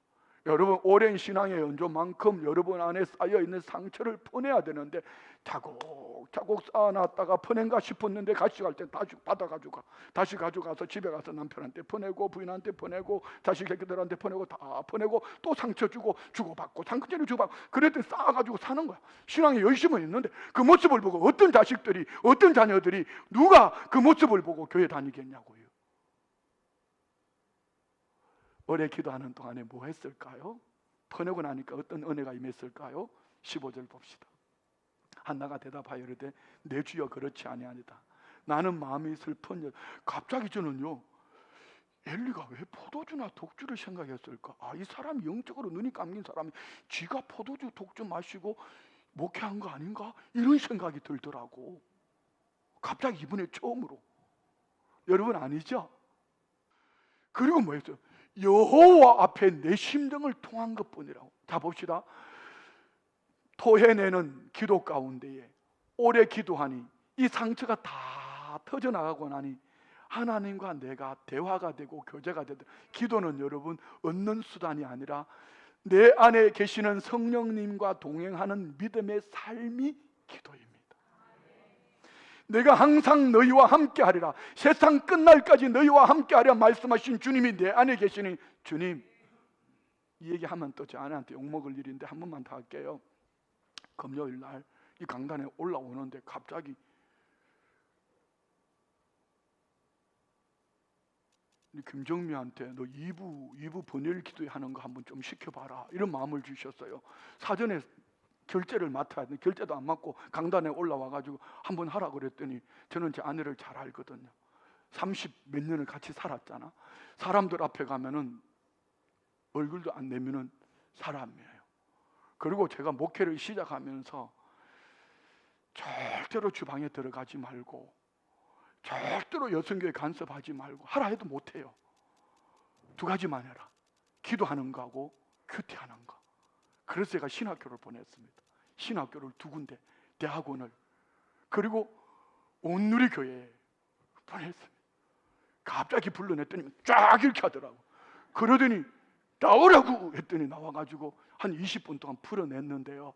여러분 오랜 신앙의 연조만큼 여러분 안에 쌓여있는 상처를 퍼내야 되는데 차곡차곡 쌓아놨다가 퍼낸가 싶었는데 같이 갈 때 다시 받아가지고 가. 다시 가져가서 집에 가서 남편한테 퍼내고 부인한테 퍼내고 자식 새끼들한테 퍼내고 다 퍼내고 또 상처 주고 주고받고 상처를 주고받고 그랬더니 쌓아가지고 사는 거야. 신앙에 열심은 있는데 그 모습을 보고 어떤 자식들이 어떤 자녀들이 누가 그 모습을 보고 교회 다니겠냐고요. 오래 기도하는 동안에 뭐 했을까요? 퍼내고 나니까 어떤 은혜가 임했을까요? 15절 봅시다. 한나가 대답하여 이르되 내 주여 그렇지 아니하니다. 나는 마음이 슬픈. 갑자기 저는요 엘리가 왜 포도주나 독주를 생각했을까? 이 사람이 영적으로 눈이 감긴 사람이 지가 포도주 독주 마시고 목회한 거 아닌가? 이런 생각이 들더라고. 갑자기 이번에 처음으로. 여러분 아니죠? 그리고 뭐 했어요? 여호와 앞에 내 심정을 통한 것뿐이라고. 자 봅시다. 토해내는 기도 가운데에 오래 기도하니 이 상처가 다 터져나가고 나니 하나님과 내가 대화가 되고 교제가 되다. 기도는 여러분 얻는 수단이 아니라 내 안에 계시는 성령님과 동행하는 믿음의 삶이 기도입니다. 내가 항상 너희와 함께하리라. 세상 끝날까지 너희와 함께하리라 말씀하신 주님이 내 안에 계시니 주님 이 얘기하면 또 제 아내한테 욕먹을 일인데 한 번만 더 할게요. 금요일 날 이 강단에 올라오는데 갑자기 김정미한테 너 2부 번일 기도회 하는 거 한번 좀 시켜봐라 이런 마음을 주셨어요. 사전에 결제를 맡아야 돼. 결제도 안 맡고 강단에 올라와가지고 한번 하라 그랬더니 저는 제 아내를 잘 알거든요. 30 몇 년을 같이 살았잖아. 사람들 앞에 가면은 얼굴도 안 내미는 사람이에요. 그리고 제가 목회를 시작하면서 절대로 주방에 들어가지 말고 절대로 여성교회 간섭하지 말고 하라 해도 못해요. 2가지만 해라. 기도하는 거하고 큐티하는 거. 그래서 제가 신학교를 보냈습니다. 신학교를 2군데, 대학원을, 그리고 온누리교회에 보냈습니다. 갑자기 불러냈더니 쫙 이렇게 하더라고. 그러더니 나오라고 했더니 나와가지고 한 20분 동안 풀어냈는데요.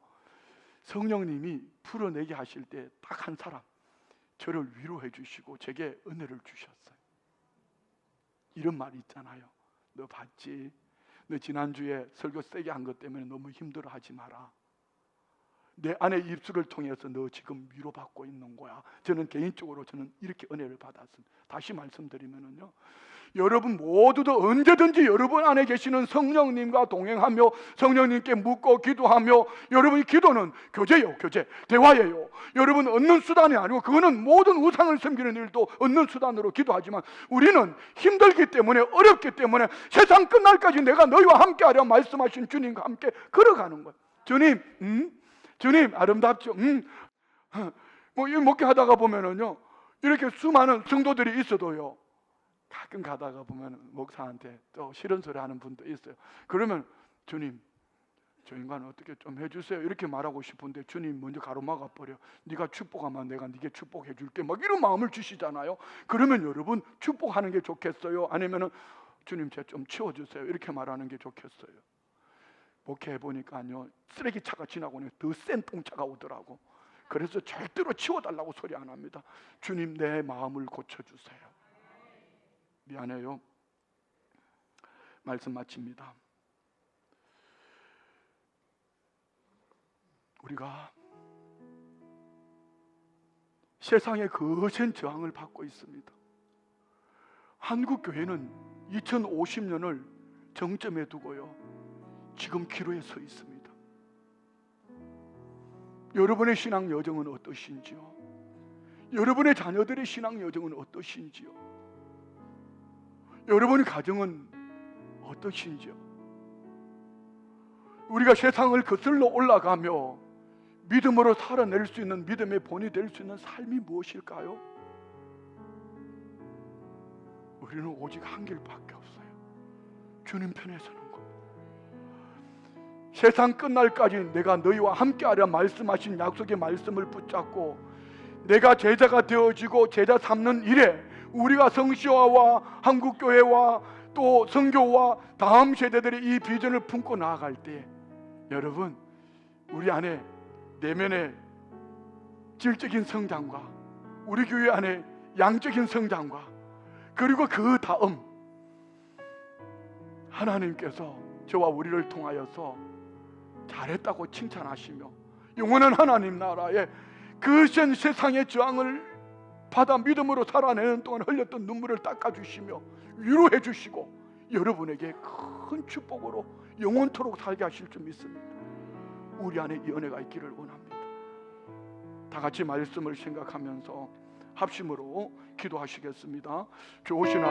성령님이 풀어내게 하실 때 딱 한 사람 저를 위로해 주시고 제게 은혜를 주셨어요. 이런 말이 있잖아요. 너 봤지? 너 지난주에 설교 세게 한 것 때문에 너무 힘들어하지 마라. 내 안의 입술을 통해서 너 지금 위로받고 있는 거야. 저는 개인적으로 저는 이렇게 은혜를 받았습니다. 다시 말씀드리면요, 여러분 모두도 언제든지 여러분 안에 계시는 성령님과 동행하며 성령님께 묻고 기도하며, 여러분의 기도는 교제예요. 교제, 대화예요. 여러분 얻는 수단이 아니고 그거는 모든 우상을 섬기는 일도 얻는 수단으로 기도하지만 우리는 힘들기 때문에, 어렵기 때문에 세상 끝날까지 내가 너희와 함께하려 말씀하신 주님과 함께 걸어가는 거예요. 주님 아름답죠. 뭐 이 목회하다가 보면은요, 이렇게 수많은 성도들이 있어도요, 가끔 가다가 보면 목사한테 또 싫은 소리 하는 분도 있어요. 그러면 주님, 저 인간 어떻게 좀 해주세요 이렇게 말하고 싶은데 주님 먼저 가로막아 버려. 네가 축복하면 내가 네게 축복해 줄게, 막 이런 마음을 주시잖아요. 그러면 여러분 축복하는 게 좋겠어요? 아니면은 주님 쟤 좀 치워주세요 이렇게 말하는 게 좋겠어요? 목회해 보니까요, 쓰레기차가 지나고는 더 센 똥차가 오더라고. 그래서 절대로 치워달라고 소리 안 합니다. 주님 내 마음을 고쳐주세요. 미안해요. 말씀 마칩니다. 우리가 세상의 거센 저항을 받고 있습니다. 한국 교회는 2050년을 정점에 두고요, 지금 기로에 서 있습니다. 여러분의 신앙 여정은 어떠신지요? 여러분의 자녀들의 신앙 여정은 어떠신지요? 여러분의 가정은 어떠신지요? 우리가 세상을 거슬러 올라가며 믿음으로 살아낼 수 있는, 믿음의 본이 될 수 있는 삶이 무엇일까요? 우리는 오직 한 길밖에 없어요. 주님 편에 서는 것. 세상 끝날까지 내가 너희와 함께하려 말씀하신 약속의 말씀을 붙잡고 내가 제자가 되어지고 제자 삼는 일에 우리가 성시화와 한국교회와 또 선교와 다음 세대들의 이 비전을 품고 나아갈 때, 여러분, 우리 안에 내면의 질적인 성장과 우리 교회 안에 양적인 성장과, 그리고 그 다음 하나님께서 저와 우리를 통하여서 잘했다고 칭찬하시며 영원한 하나님 나라에 그 세상의 저항을 받아 믿음으로 살아내는 동안 흘렸던 눈물을 닦아주시며 위로해 주시고 여러분에게 큰 축복으로 영원토록 살게 하실 줄 믿습니다. 우리 안에 이 은혜가 있기를 원합니다. 다 같이 말씀을 생각하면서 합심으로 기도하시겠습니다. 좋으신